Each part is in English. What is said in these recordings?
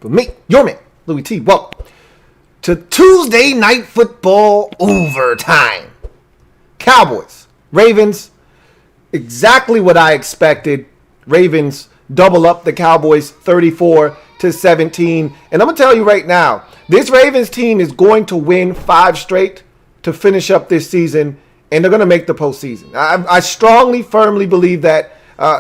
For me, your man, Louie T. Welcome to Tuesday Night Football overtime. Cowboys, Ravens, exactly what I expected. Ravens double up the Cowboys 34-17. And I'm going to tell you right now, this Ravens team is going to win 5 straight to finish up this season, and they're going to make the postseason. I strongly, firmly believe that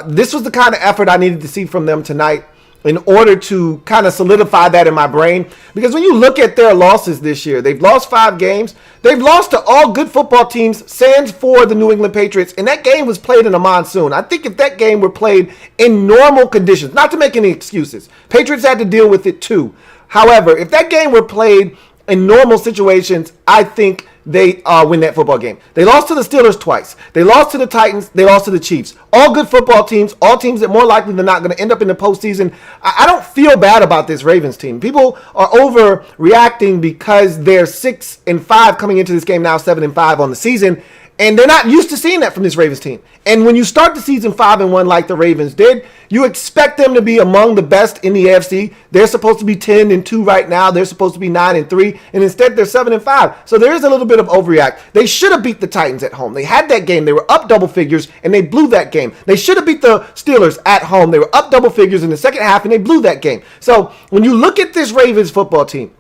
this was the kind of effort I needed to see from them tonight in order to kind of solidify that in my brain. Because when you look at their losses this year, they've lost 5 games. They've lost to all good football teams, sans for the New England Patriots. And that game was played in a monsoon. I think if that game were played in normal conditions, not to make any excuses, Patriots had to deal with it too. However, if that game were played in normal situations, I think they win that football game. They lost to the Steelers twice. They lost to the Titans. They lost to the Chiefs. All good football teams. All teams that more likely than not going to end up in the postseason. I don't feel bad about this Ravens team. People are overreacting because they're 6-5 coming into this game now, 7-5 on the season. And they're not used to seeing that from this Ravens team. And when you start the season 5-1 like the Ravens did, you expect them to be among the best in the AFC. They're supposed to be 10-2 right now. They're supposed to be 9-3. And instead, they're 7-5. So there is a little bit of overreact. They should have beat the Titans at home. They had that game. They were up double figures, and they blew that game. They should have beat the Steelers at home. They were up double figures in the second half, and they blew that game. So when you look at this Ravens football team,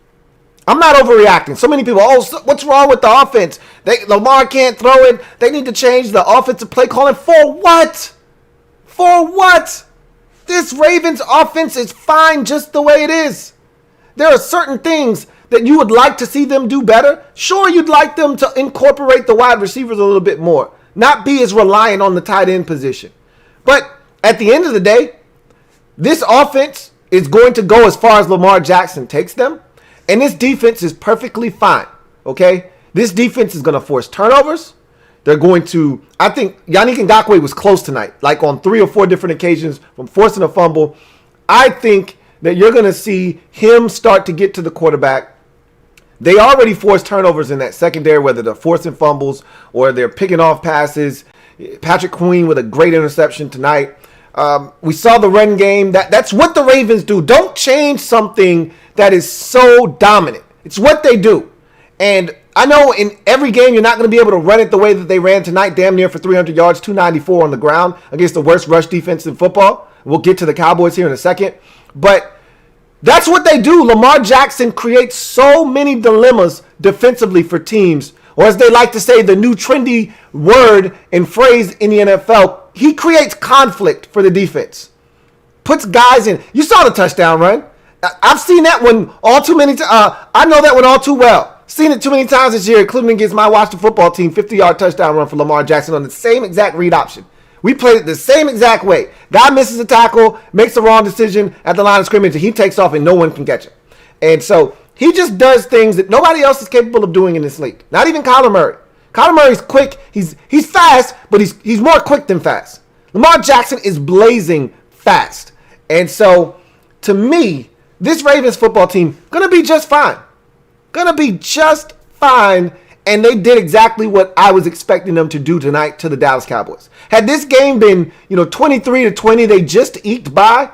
I'm not overreacting. So many people, what's wrong with the offense? Lamar can't throw it. They need to change the offensive play calling. For what? For what? This Ravens offense is fine just the way it is. There are certain things that you would like to see them do better. Sure, you'd like them to incorporate the wide receivers a little bit more, not be as reliant on the tight end position. But at the end of the day, this offense is going to go as far as Lamar Jackson takes them. And this defense is perfectly fine, okay? This defense is going to force turnovers. They're going to, I think Yannick Ngakoue was close tonight, like on 3 or 4 different occasions from forcing a fumble. I think that you're going to see him start to get to the quarterback. They already forced turnovers in that secondary, whether they're forcing fumbles or they're picking off passes. Patrick Queen with a great interception tonight. We saw the run game. That's what the Ravens do. Don't change something that is so dominant. It's what they do. And I know in every game you're not going to be able to run it the way that they ran tonight, damn near for 300 yards, 294 on the ground against the worst rush defense in football. We'll get to the Cowboys here in a second. But that's what they do. Lamar Jackson creates so many dilemmas defensively for teams, or as they like to say, the new trendy word and phrase in the NFL, he creates conflict for the defense. Puts guys in. You saw the touchdown run. I've seen that one all too many times. I know that one all too well. Seen it too many times this year, including against my Washington football team, 50-yard touchdown run for Lamar Jackson on the same exact read option. We played it the same exact way. Guy misses a tackle, makes the wrong decision at the line of scrimmage, and he takes off and no one can catch him. And so he just does things that nobody else is capable of doing in this league. Not even Kyler Murray. Kyler Murray's quick. He's fast, but he's more quick than fast. Lamar Jackson is blazing fast. And so, to me, this Ravens football team going to be just fine. Going to be just fine. And they did exactly what I was expecting them to do tonight to the Dallas Cowboys. Had this game been, 23-20, they just eked by,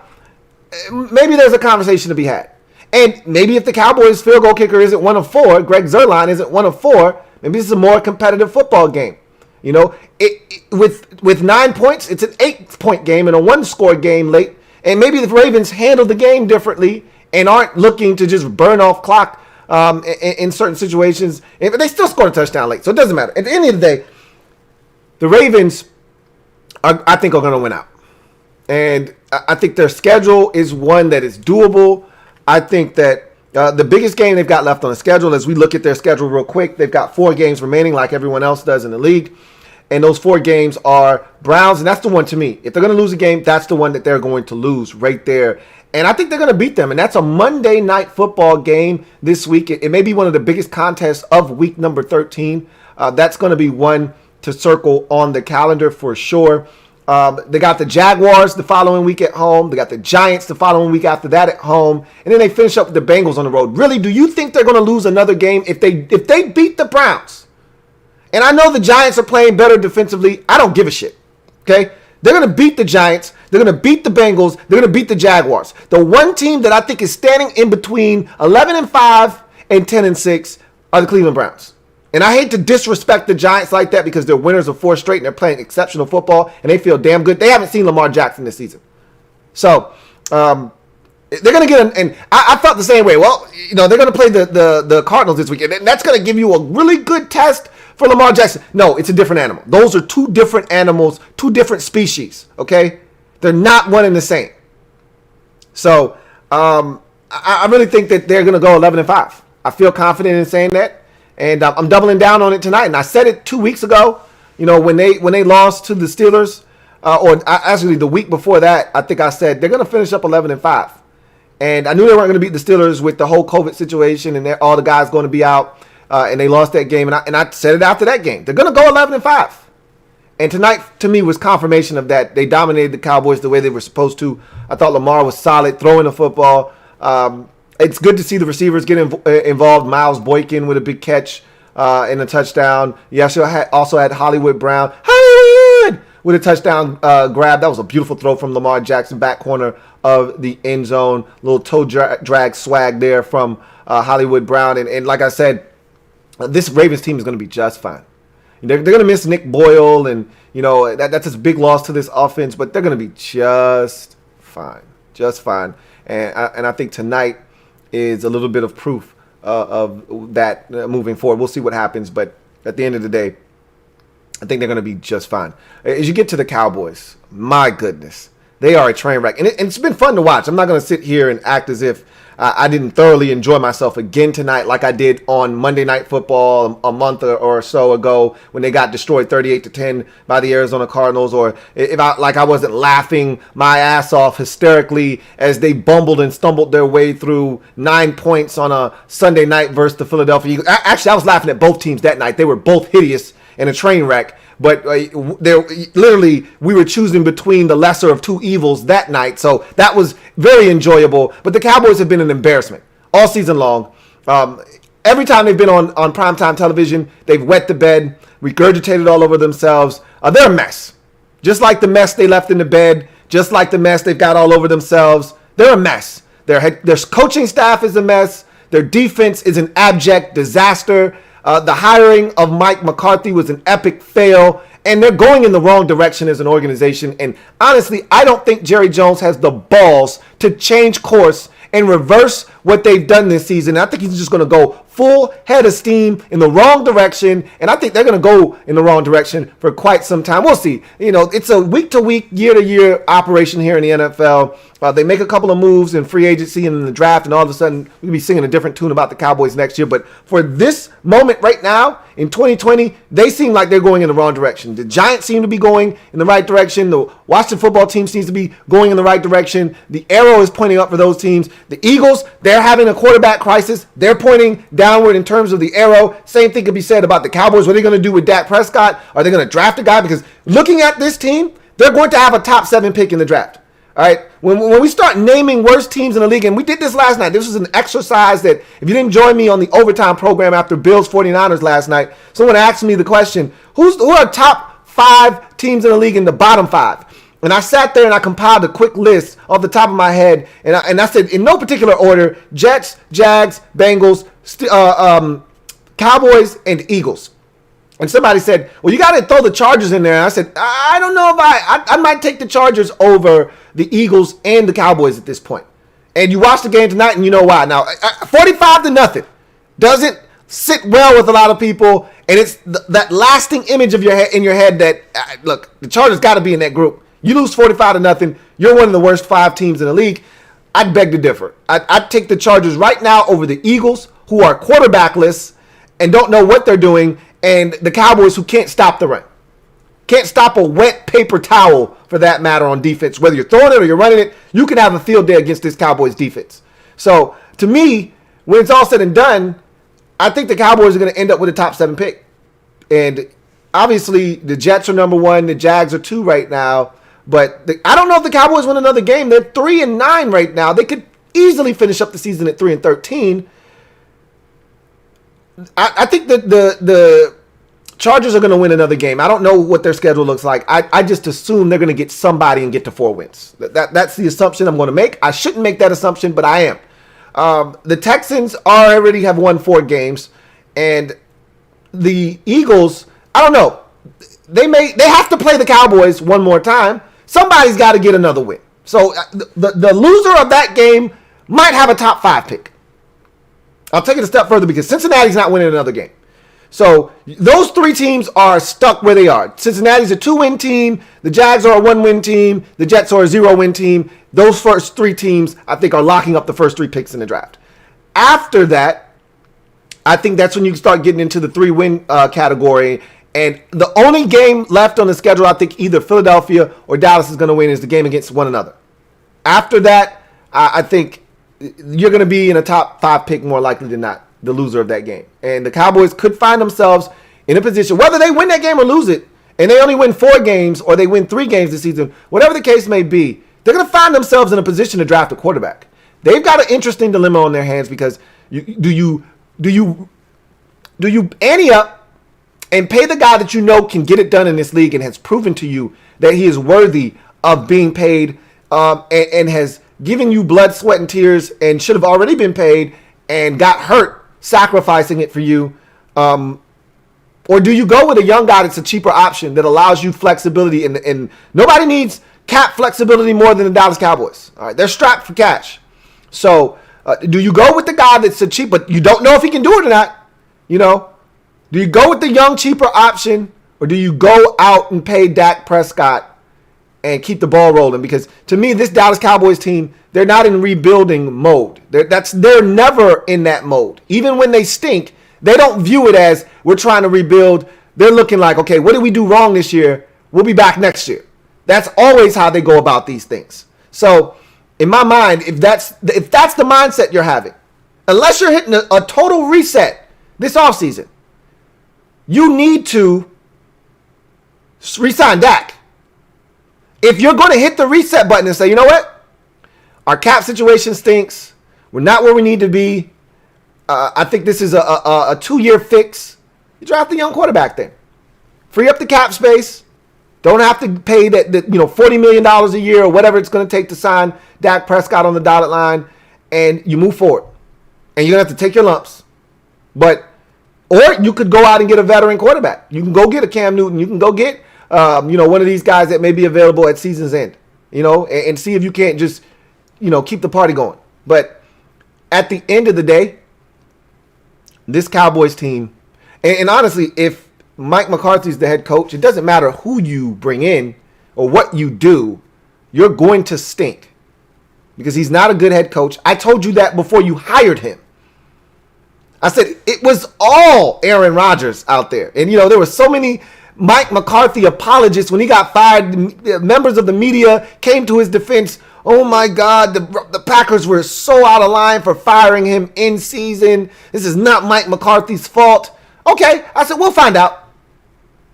maybe there's a conversation to be had. And maybe if the Cowboys field goal kicker isn't 1 of 4, Greg Zuerlein isn't 1 of 4, maybe this is a more competitive football game. With 9 points, it's an 8-point game and a 1-score game late. And maybe the Ravens handle the game differently and aren't looking to just burn off clock in certain situations. And they still scored a touchdown late, so it doesn't matter. At the end of the day, the Ravens, I think, are going to win out. And I think their schedule is one that is doable. I think that the biggest game they've got left on the schedule, as we look at their schedule real quick, they've got 4 games remaining like everyone else does in the league. And those 4 games are Browns, and that's the one to me. If they're going to lose a game, that's the one that they're going to lose right there. And I think they're going to beat them, and that's a Monday night football game this week. It may be one of the biggest contests of week number 13. That's going to be one to circle on the calendar for sure. They got the Jaguars the following week at home. They got the Giants the following week after that at home. And then they finish up with the Bengals on the road. Really, do you think they're going to lose another game if they beat the Browns? And I know the Giants are playing better defensively. I don't give a shit, okay? They're going to beat the Giants. They're going to beat the Bengals. They're going to beat the Jaguars. The one team that I think is standing in between 11-5 and 10-6 are the Cleveland Browns. And I hate to disrespect the Giants like that because they're winners of 4 straight and they're playing exceptional football and they feel damn good. They haven't seen Lamar Jackson this season. So they're going to get and I felt the same way. Well, they're going to play the Cardinals this weekend, and that's going to give you a really good test for Lamar Jackson. No, it's a different animal. Those are 2 different animals, 2 different species, okay? They're not one and the same. So I really think that they're going to go 11-5. I feel confident in saying that, and I'm doubling down on it tonight. And I said it 2 weeks ago, when they lost to the Steelers, or actually the week before that, I think I said they're going to finish up 11-5. And I knew they weren't going to beat the Steelers with the whole COVID situation and all the guys going to be out, and they lost that game. And I said it after that game. They're going to go 11-5. And tonight, to me, was confirmation of that. They dominated the Cowboys the way they were supposed to. I thought Lamar was solid throwing the football. It's good to see the receivers get involved. Miles Boykin with a big catch and a touchdown. You also had Hollywood Brown. With a touchdown grab. That was a beautiful throw from Lamar Jackson, back corner of the end zone. Little toe drag swag there from Hollywood Brown. And like I said, this Ravens team is going to be just fine. They're going to miss Nick Boyle, and that's a big loss to this offense, but they're going to be just fine. Just fine. And I think tonight is a little bit of proof of that moving forward. We'll see what happens, but at the end of the day, I think they're going to be just fine. As you get to the Cowboys, my goodness, they are a train wreck. And it's been fun to watch. I'm not going to sit here and act as if I didn't thoroughly enjoy myself again tonight like I did on Monday Night Football a month or so ago when they got destroyed 38-10 by the Arizona Cardinals, or if I wasn't laughing my ass off hysterically as they bumbled and stumbled their way through 9 points on a Sunday night versus the Philadelphia Eagles. Actually, I was laughing at both teams that night. They were both hideous and a train wreck. But literally, we were choosing between the lesser of 2 evils that night. So that was very enjoyable. But the Cowboys have been an embarrassment all season long. Every time they've been on primetime television, they've wet the bed, regurgitated all over themselves. They're a mess. Just like the mess they left in the bed, just like the mess they've got all over themselves. They're a mess. Their coaching staff is a mess. Their defense is an abject disaster. The hiring of Mike McCarthy was an epic fail, and they're going in the wrong direction as an organization. And honestly, I don't think Jerry Jones has the balls to change course and reverse what they've done this season. I think he's just going to go full head of steam in the wrong direction, and I think they're going to go in the wrong direction for quite some time. We'll see. It's a week-to-week, year-to-year operation here in the NFL. They make a couple of moves in free agency and in the draft, and all of a sudden we'll be singing a different tune about the Cowboys next year. But for this moment right now, in 2020, they seem like they're going in the wrong direction. The Giants seem to be going in the right direction. The Washington football team seems to be going in the right direction. The arrow is pointing up for those teams. The Eagles, they're having a quarterback crisis. They're pointing downward in terms of the arrow. Same thing could be said about the Cowboys. What are they going to do with Dak Prescott? Are they going to draft a guy? Because looking at this team, they're going to have a top 7 pick in the draft. All right, when we start naming worst teams in the league, and we did this last night, this was an exercise that if you didn't join me on the overtime program after Bills 49ers last night, someone asked me the question, who are top 5 teams in the league in the bottom 5? And I sat there and I compiled a quick list off the top of my head, and I said in no particular order: Jets, Jags, Bengals, Cowboys, and Eagles. And somebody said, well, you got to throw the Chargers in there. And I said, I don't know if I might take the Chargers over the Eagles and the Cowboys at this point. And you watch the game tonight and you know why. Now, 45-0 doesn't sit well with a lot of people. And it's that lasting image of in your head that, look, the Chargers got to be in that group. You lose 45-0, you're one of the worst 5 teams in the league. I'd beg to differ. I'd take the Chargers right now over the Eagles, who are quarterbackless and don't know what they're doing, and the Cowboys, who can't stop the run. Can't stop a wet paper towel, for that matter, on defense. Whether you're throwing it or you're running it, you can have a field day against this Cowboys defense. So, to me, when it's all said and done, I think the Cowboys are going to end up with a top 7 pick. And obviously, the Jets are number 1, the Jags are 2 right now. But I don't know if the Cowboys win another game. They're 3-9 right now. They could easily finish up the season at 3-13. I think that the Chargers are going to win another game. I don't know what their schedule looks like. I just assume they're going to get somebody and get to 4 wins. That's the assumption I'm going to make. I shouldn't make that assumption, but I am. The Texans already have won 4 games, and the Eagles, I don't know. They have to play the Cowboys one more time. Somebody's got to get another win. So the loser of that game might have a top 5 pick. I'll take it a step further because Cincinnati's not winning another game. So those 3 teams are stuck where they are. Cincinnati's a 2-win team. The Jags are a 1-win team. The Jets are a 0-win team. Those first 3 teams, I think, are locking up the first 3 picks in the draft. After that, I think that's when you start getting into the 3-win category. And the only game left on the schedule, I think either Philadelphia or Dallas is going to win, is the game against one another. After that, I think you're going to be in a top 5 pick more likely than not, the loser of that game. And the Cowboys could find themselves in a position, whether they win that game or lose it, and they only win 4 games or they win 3 games this season, whatever the case may be, they're going to find themselves in a position to draft a quarterback. They've got an interesting dilemma on their hands because do you ante up and pay the guy that you know can get it done in this league and has proven to you that he is worthy of being paid and has given you blood, sweat, and tears and should have already been paid and got hurt sacrificing it for you? Or do you go with a young guy that's a cheaper option that allows you flexibility? And nobody needs cap flexibility more than the Dallas Cowboys. All right, they're strapped for cash. So do you go with the guy that's a cheap, but you don't know if he can do it or not? You know, do you go with the young, cheaper option, or do you go out and pay Dak Prescott and keep the ball rolling? Because to me, this Dallas Cowboys team, they're not in rebuilding mode. They're never in that mode. Even when they stink, they don't view it as we're trying to rebuild. They're looking like, okay, what did we do wrong this year? We'll be back next year. That's always how they go about these things. So in my mind, if that's the mindset you're having, unless you're hitting a total reset this offseason, you need to re-sign Dak. If you're going to hit the reset button and say, you know what? Our cap situation stinks. We're not where we need to be. I think this is a 2-year fix. You draft a young quarterback then. Free up the cap space. Don't have to pay that $40 million a year or whatever it's going to take to sign Dak Prescott on the dotted line, and you move forward. And you're going to have to take your lumps. Or you could go out and get a veteran quarterback. You can go get a Cam Newton. You can go get one of these guys that may be available at season's end, and see if you can't just, keep the party going. But at the end of the day, this Cowboys team, and honestly, if Mike McCarthy's the head coach, it doesn't matter who you bring in or what you do, you're going to stink because he's not a good head coach. I told you that before you hired him. I said it was all Aaron Rodgers out there. And, there were so many Mike McCarthy apologists when he got fired. Members of the media came to his defense. Oh, my God, the Packers were so out of line for firing him in season. This is not Mike McCarthy's fault. Okay, I said, we'll find out.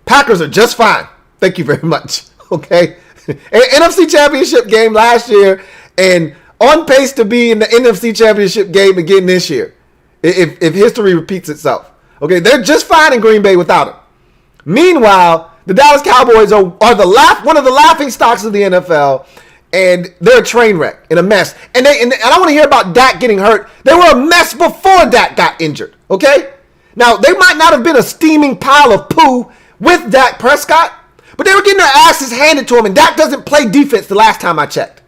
Packers are just fine. Thank you very much. Okay. NFC Championship game last year and on pace to be in the NFC Championship game again this year. If history repeats itself. Okay, they're just fine in Green Bay without him. Meanwhile, the Dallas Cowboys are one of the laughing stocks of the NFL, and they're a train wreck and a mess. And I don't want to hear about Dak getting hurt. They were a mess before Dak got injured. Okay? Now, they might not have been a steaming pile of poo with Dak Prescott, but they were getting their asses handed to him, and Dak doesn't play defense the last time I checked.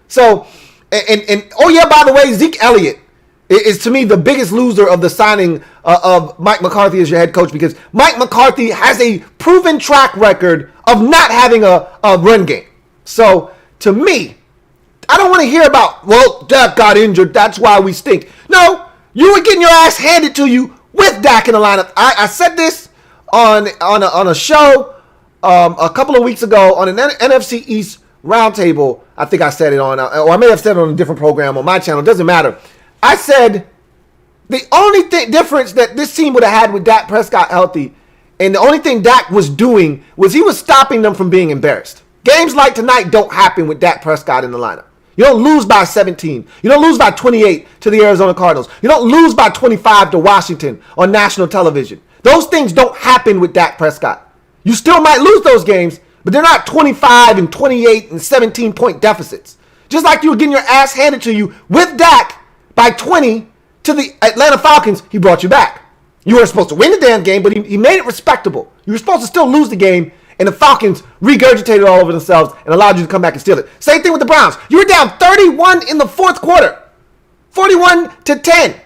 So, oh yeah, by the way, Zeke Elliott is to me the biggest loser of the signing of Mike McCarthy as your head coach, because Mike McCarthy has a proven track record of not having a run game. So to me, I don't want to hear about, well, Dak got injured, that's why we stink. No, you were getting your ass handed to you with Dak in the lineup. I said this on a show a couple of weeks ago on an NFC East roundtable. I think I said it on, or I may have said it on a different program on my channel. It doesn't matter. I said the only difference that this team would have had with Dak Prescott healthy, and the only thing Dak was doing was he was stopping them from being embarrassed. Games like tonight don't happen with Dak Prescott in the lineup. You don't lose by 17. You don't lose by 28 to the Arizona Cardinals. You don't lose by 25 to Washington on national television. Those things don't happen with Dak Prescott. You still might lose those games, but they're not 25 and 28 and 17-point deficits. Just like you were getting your ass handed to you with Dak by 20 to the Atlanta Falcons, he brought you back. You weren't supposed to win the damn game, but he made it respectable. You were supposed to still lose the game, and the Falcons regurgitated all over themselves and allowed you to come back and steal it. Same thing with the Browns. You were down 31 in the fourth quarter, 41-10.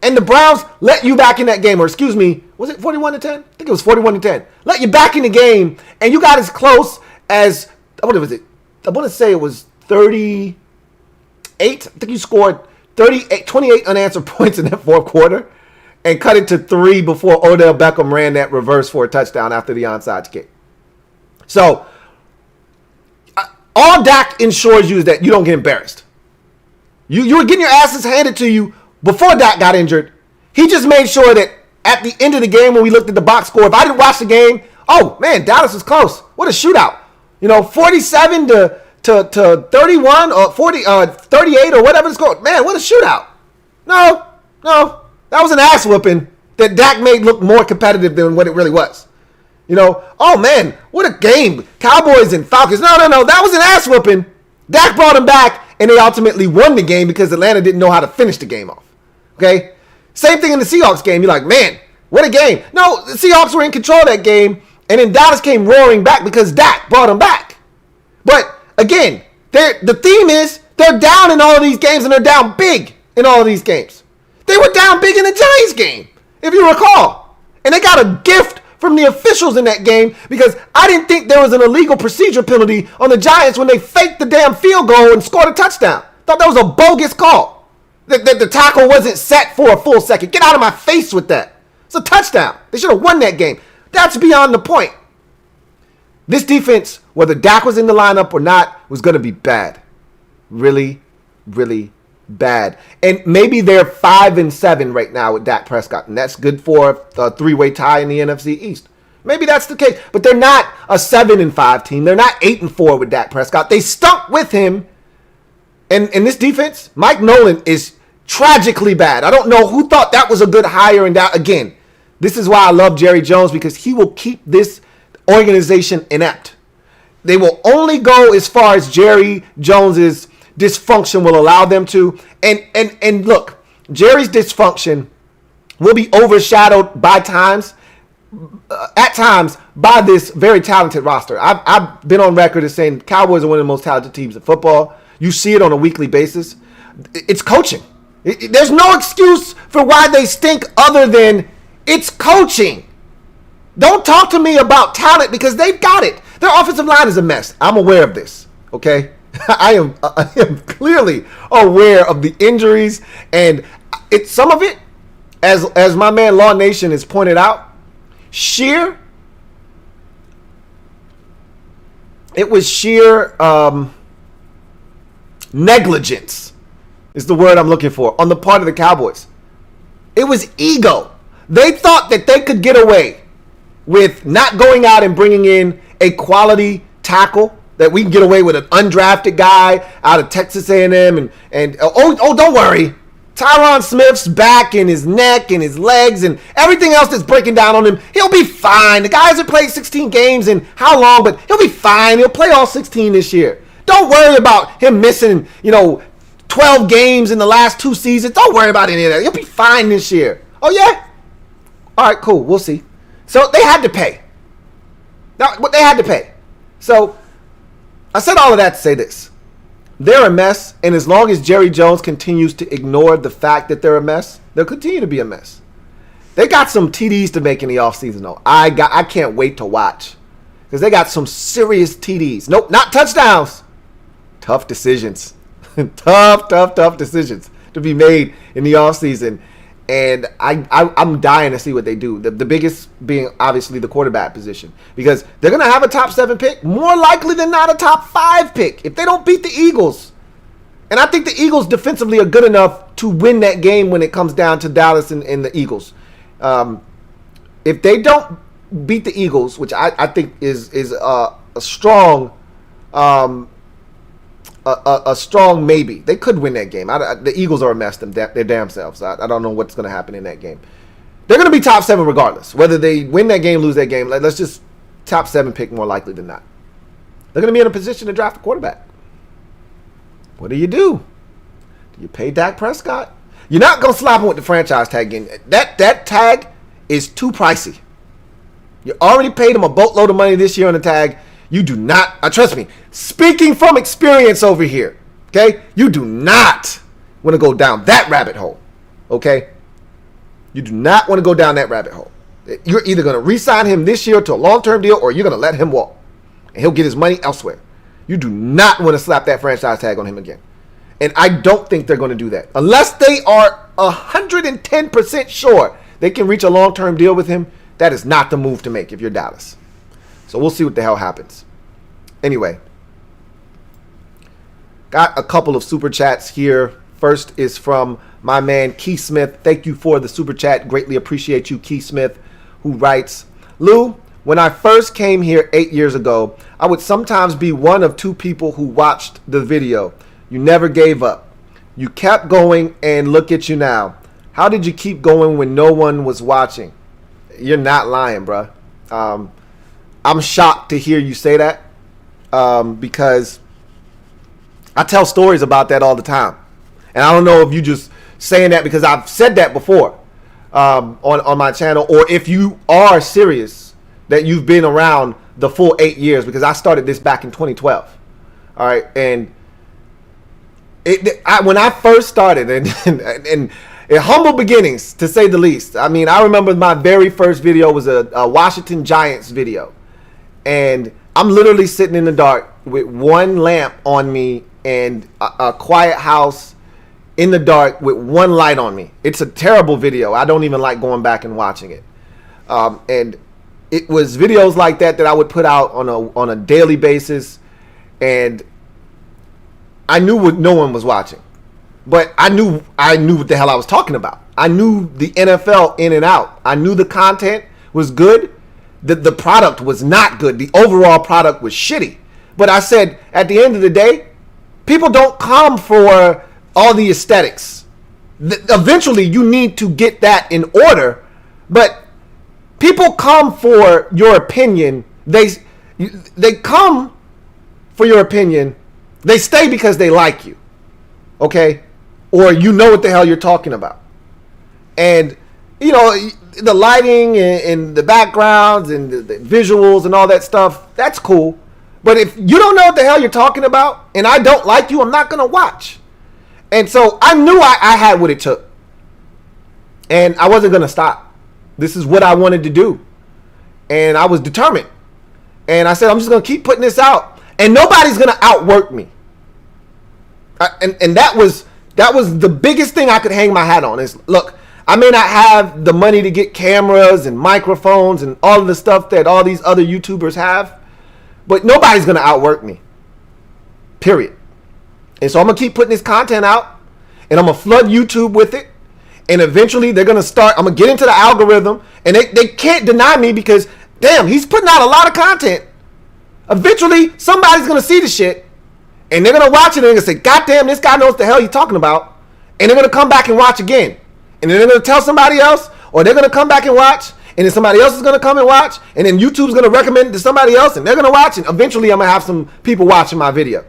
And the Browns let you back in that game, or excuse me, was it 41-10? I think it was 41-10. Let you back in the game, and you got as close as, what was it? I want to say it was 38. I think you scored 28 unanswered points in that fourth quarter and cut it to 3 before Odell Beckham ran that reverse for a touchdown after the onside kick. So, all Dak ensures you is that you don't get embarrassed. You were getting your asses handed to you before Dak got injured. He just made sure that at the end of the game when we looked at the box score, if I didn't watch the game, oh, man, Dallas was close. What a shootout. 47 to 31 or 38 or whatever it's called. Man, what a shootout. No. That was an ass whooping that Dak made look more competitive than what it really was. Oh, man, what a game. Cowboys and Falcons. No. That was an ass whooping. Dak brought him back, and they ultimately won the game because Atlanta didn't know how to finish the game off. Okay? Same thing in the Seahawks game. You're like, man, what a game. No, the Seahawks were in control of that game, and then Dallas came roaring back because Dak brought them back. But, again, the theme is they're down in all of these games, and they're down big in all of these games. They were down big in the Giants game, if you recall. And they got a gift from the officials in that game because I didn't think there was an illegal procedure penalty on the Giants when they faked the damn field goal and scored a touchdown. Thought that was a bogus call. That the tackle wasn't set for a full second. Get out of my face with that. It's a touchdown. They should have won that game. That's beyond the point. This defense, whether Dak was in the lineup or not, was going to be bad. Really, really bad. And maybe they're 5-7 right now with Dak Prescott, and that's good for a 3-way tie in the NFC East. Maybe that's the case, but they're not a 7-5 team. They're not 8-4 with Dak Prescott. They stuck with him. And in this defense, Mike Nolan is tragically bad. I don't know who thought that was a good hire. And that, again, this is why I love Jerry Jones, because he will keep this organization inept. They will only go as far as Jerry Jones's dysfunction will allow them to. And look, Jerry's dysfunction will be overshadowed at times by this very talented roster. I've been on record as saying Cowboys are one of the most talented teams in football. You see it on a weekly basis. It's coaching. There's no excuse for why they stink other than it's coaching. Don't talk to me about talent because they've got it. Their offensive line is a mess. I'm aware of this, okay? I am clearly aware of the injuries, and some of it, as my man Law Nation has pointed out, it was sheer negligence is the word I'm looking for on the part of the Cowboys. It was ego. They thought that they could get away with not going out and bringing in a quality tackle, that we can get away with an undrafted guy out of Texas A&M and don't worry, Tyron Smith's back and his neck and his legs and everything else that's breaking down on him, he'll be fine. The guy hasn't played 16 games in how long, but he'll be fine. He'll play all 16 this year. Don't worry about him missing, 12 games in the last 2 seasons. Don't worry about any of that. He'll be fine this year. Oh, yeah? All right, cool. We'll see. So they had to pay. Now, what they had to pay. So I said all of that to say this. They're a mess, and as long as Jerry Jones continues to ignore the fact that they're a mess, they'll continue to be a mess. They got some TDs to make in the offseason, though. I can't wait to watch because they got some serious TDs. Nope, not touchdowns. Tough decisions. tough decisions to be made in the offseason. And I'm dying to see what they do. The biggest being obviously the quarterback position. Because they're going to have a top 7 pick. More likely than not a top 5 pick. If they don't beat the Eagles. And I think the Eagles defensively are good enough to win that game when it comes down to Dallas and the Eagles. If they don't beat the Eagles, which I think is a strong... A strong maybe. They could win that game. The Eagles are a mess, their damn selves. I don't know what's going to happen in that game. They're going to be top 7 regardless. Whether they win that game, lose that game. Let's just top 7 pick more likely than not. They're going to be in a position to draft a quarterback. What do? Do you pay Dak Prescott? You're not going to slap him with the franchise tag again. That tag is too pricey. You already paid him a boatload of money this year on the tag. You do not, trust me, speaking from experience over here, okay? You do not want to go down that rabbit hole, okay? You do not want to go down that rabbit hole. You're either going to re-sign him this year to a long-term deal or you're going to let him walk. And he'll get his money elsewhere. You do not want to slap that franchise tag on him again. And I don't think they're going to do that. Unless they are 110% sure they can reach a long-term deal with him, that is not the move to make if you're Dallas. So we'll see what the hell happens. Anyway, got a couple of super chats here. First is from my man Keith Smith. Thank you for the super chat. Greatly appreciate you, Keith Smith, who writes, Lou, when I first came here 8 years ago, I would sometimes be one of 2 people who watched the video. You never gave up. You kept going, and look at you now. How did you keep going when no one was watching? You're not lying, bro. I'm shocked to hear you say that because I tell stories about that all the time. And I don't know if you just saying that because I've said that before on my channel, or if you are serious that you've been around the full 8 years, because I started this back in 2012. All right. And when I first started and humble beginnings, to say the least. I mean, I remember my very first video was a Washington Giants video. And I'm literally sitting in the dark with one lamp on me and a quiet house in the dark with one light on me. It's a terrible video. I don't even like going back and watching it. And it was videos like that I would put out on a daily basis. And I knew no one was watching. But I knew what the hell I was talking about. I knew the NFL in and out. I knew the content was good. The product was not good. The overall product was shitty. But I said, at the end of the day, people don't come for all the aesthetics. Eventually, you need to get that in order. But people come for your opinion. They come for your opinion. They stay because they like you. Okay? Or you know what the hell you're talking about. And, you know, the lighting and the backgrounds and the visuals and all that stuff, that's cool. But if you don't know what the hell you're talking about and I don't like you, I'm not going to watch. And so I knew I had what it took. And I wasn't going to stop. This is what I wanted to do. And I was determined. And I said, I'm just going to keep putting this out. And nobody's going to outwork me. And that was the biggest thing I could hang my hat on. Is, look, I may not have the money to get cameras and microphones and all of the stuff that all these other YouTubers have, but nobody's going to outwork me. Period. And so I'm going to keep putting this content out, and I'm going to flood YouTube with it, and eventually they're going to start, I'm going to get into the algorithm, and they can't deny me because, damn, he's putting out a lot of content. Eventually, somebody's going to see the shit, and they're going to watch it, and they're going to say, God damn, this guy knows what the hell he's talking about, and they're going to come back and watch again. And then they're going to tell somebody else, or they're going to come back and watch, and then somebody else is going to come and watch, and then YouTube's going to recommend it to somebody else, and they're going to watch, and eventually I'm going to have some people watching my video.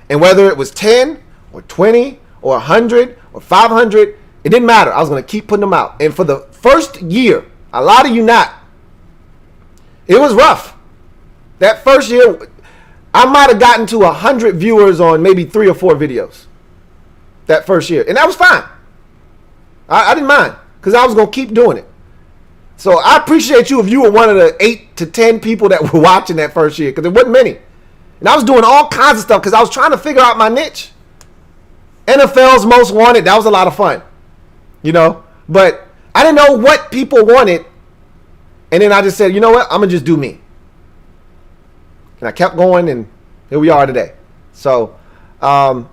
And whether it was 10 or 20 or 100 or 500, it didn't matter. I was going to keep putting them out. And for the first year, a lot of you not, it was rough. That first year, I might have gotten to 100 viewers on maybe 3 or 4 videos that first year. And that was fine. I didn't mind because I was going to keep doing it. So I appreciate you if you were one of the 8 to 10 people that were watching that first year, because there wasn't many. And I was doing all kinds of stuff because I was trying to figure out my niche. NFL's Most Wanted, that was a lot of fun, you know. But I didn't know what people wanted. And then I just said, you know what, I'm going to just do me. And I kept going, and here we are today. So I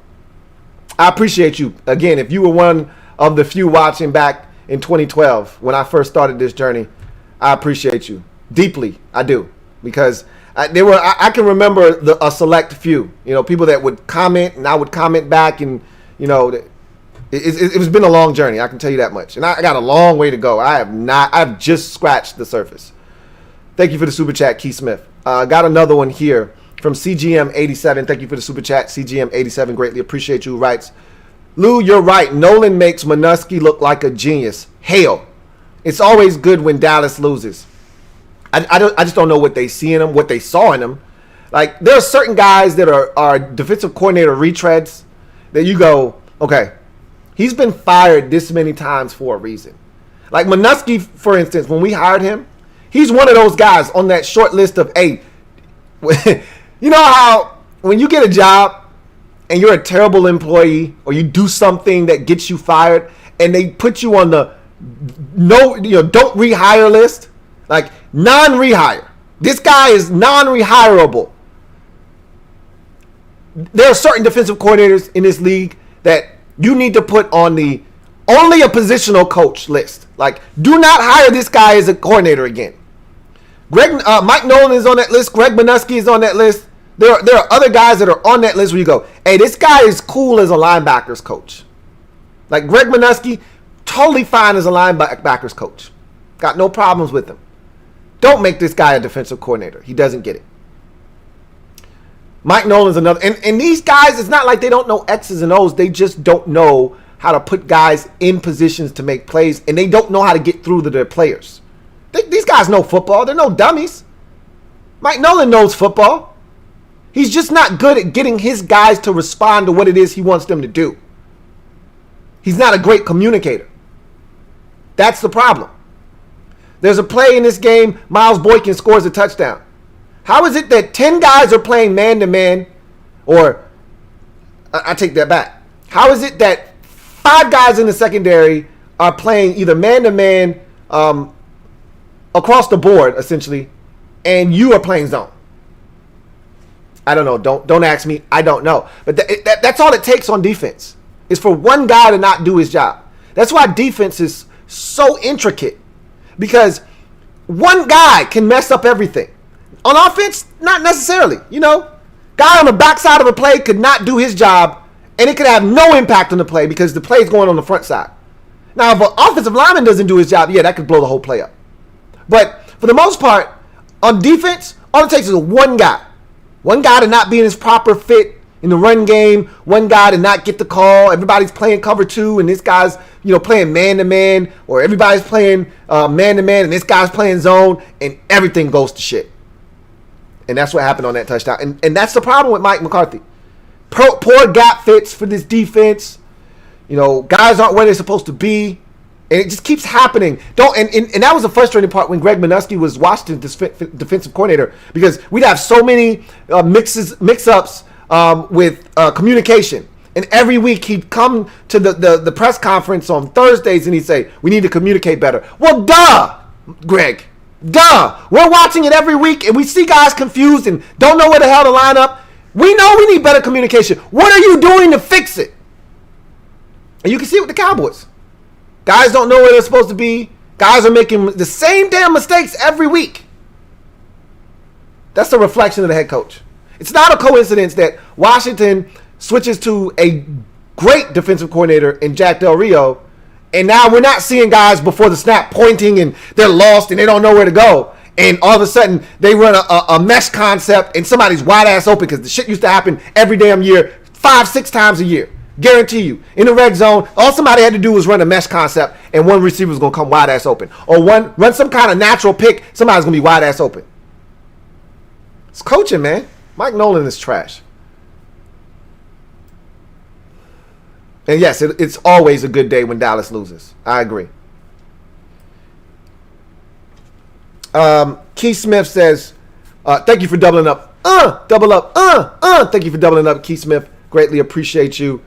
appreciate you. Again, if you were one of the few watching back in 2012 when I first started this journey, I appreciate you deeply. I do, because I can remember a select few, you know, people that would comment and I would comment back, and you know, It's been a long journey. I can tell you that much. And I got a long way to go. I've just scratched the surface. Thank you for the super chat, Keith Smith. Got another one here from CGM87. Thank you for the super chat, CGM87. Greatly appreciate you. Writes, Lou, you're right. Nolan makes Manusky look like a genius. Hell, it's always good when Dallas loses. I just don't know what they see in him, what they saw in him. Like, there are certain guys that are defensive coordinator retreads that you go, okay, he's been fired this many times for a reason. Like Manusky, for instance, when we hired him, he's one of those guys on that short list of, hey, you know how when you get a job and you're a terrible employee or you do something that gets you fired and they put you on the don't rehire list, like non-rehire. This guy is non-rehirable. There are certain defensive coordinators in this league that you need to put on the only a positional coach list. Like, do not hire this guy as a coordinator again. Mike Nolan is on that list. Greg Manusky is on that list. There are other guys that are on that list where you go, hey, this guy is cool as a linebackers coach. Like Greg Manusky, totally fine as a linebackers coach. Got no problems with him. Don't make this guy a defensive coordinator. He doesn't get it. Mike Nolan's another. And these guys, it's not like they don't know X's and O's. They just don't know how to put guys in positions to make plays, and they don't know how to get through to their players. These guys know football. They're no dummies. Mike Nolan knows football. He's just not good at getting his guys to respond to what it is he wants them to do. He's not a great communicator. That's the problem. There's a play in this game, Miles Boykin scores a touchdown. How is it that 10 guys are playing man-to-man, or I take that back. How is it that 5 guys in the secondary are playing either man-to-man across the board, essentially, and you are playing zone? I don't know. Don't ask me. I don't know. But that's all it takes on defense, is for one guy to not do his job. That's why defense is so intricate, because one guy can mess up everything. On offense, not necessarily. Guy on the backside of a play could not do his job, and it could have no impact on the play because the play is going on the front side. Now, if an offensive lineman doesn't do his job, yeah, that could blow the whole play up. But for the most part, on defense, all it takes is one guy. One guy to not be in his proper fit in the run game. One guy to not get the call. Everybody's playing cover 2, and this guy's playing man-to-man, or everybody's playing man-to-man, and this guy's playing zone, and everything goes to shit. And that's what happened on that touchdown. And that's the problem with Mike McCarthy. Poor gap fits for this defense. Guys aren't where they're supposed to be. And it just keeps happening. And that was the frustrating part when Greg Manusky was Washington's defensive coordinator, because we'd have so many mix-ups with communication. And every week he'd come to the press conference on Thursdays and he'd say, we need to communicate better. Well, duh, Greg. Duh. We're watching it every week and we see guys confused and don't know where the hell to line up. We know we need better communication. What are you doing to fix it? And you can see it with the Cowboys. Guys don't know where they're supposed to be. Guys are making the same damn mistakes every week. That's a reflection of the head coach. It's not a coincidence that Washington switches to a great defensive coordinator in Jack Del Rio, and now we're not seeing guys before the snap pointing and they're lost and they don't know where to go. And all of a sudden they run a mesh concept and somebody's wide ass open, because the shit used to happen every damn year, 5-6 times a year. Guarantee you. In the red zone, all somebody had to do was run a mesh concept and one receiver was going to come wide ass open. Or run some kind of natural pick, somebody's going to be wide ass open. It's coaching, man. Mike Nolan is trash. And yes, it's always a good day when Dallas loses. I agree. Keith Smith says, thank you for doubling up. Double up. Thank you for doubling up, Keith Smith. Greatly appreciate you.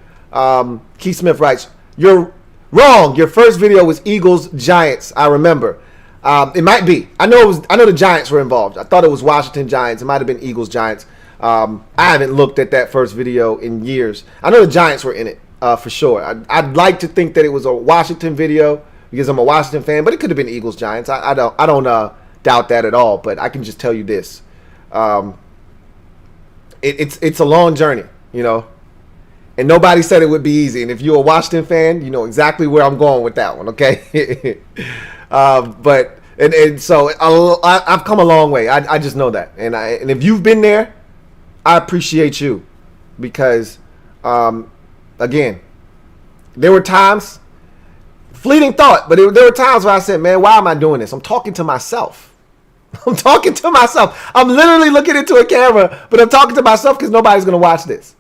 Keith Smith writes, you're wrong. Your first video was Eagles Giants. I remember. It might be. I know the Giants were involved. I thought it was Washington Giants. It might have been Eagles Giants. I haven't looked at that first video in years. I know the Giants were in it for sure. I'd like to think that it was a Washington video because I'm a Washington fan, but it could have been Eagles Giants. I don't doubt that at all. But I can just tell you this: it's a long journey, And nobody said it would be easy. And if you're a Washington fan, you know exactly where I'm going with that one, okay? So I've come a long way. I just know that. And if you've been there, I appreciate you. Because, again, there were times, fleeting thought, but there were times where I said, man, why am I doing this? I'm talking to myself. I'm talking to myself. I'm literally looking into a camera, but I'm talking to myself because nobody's going to watch this.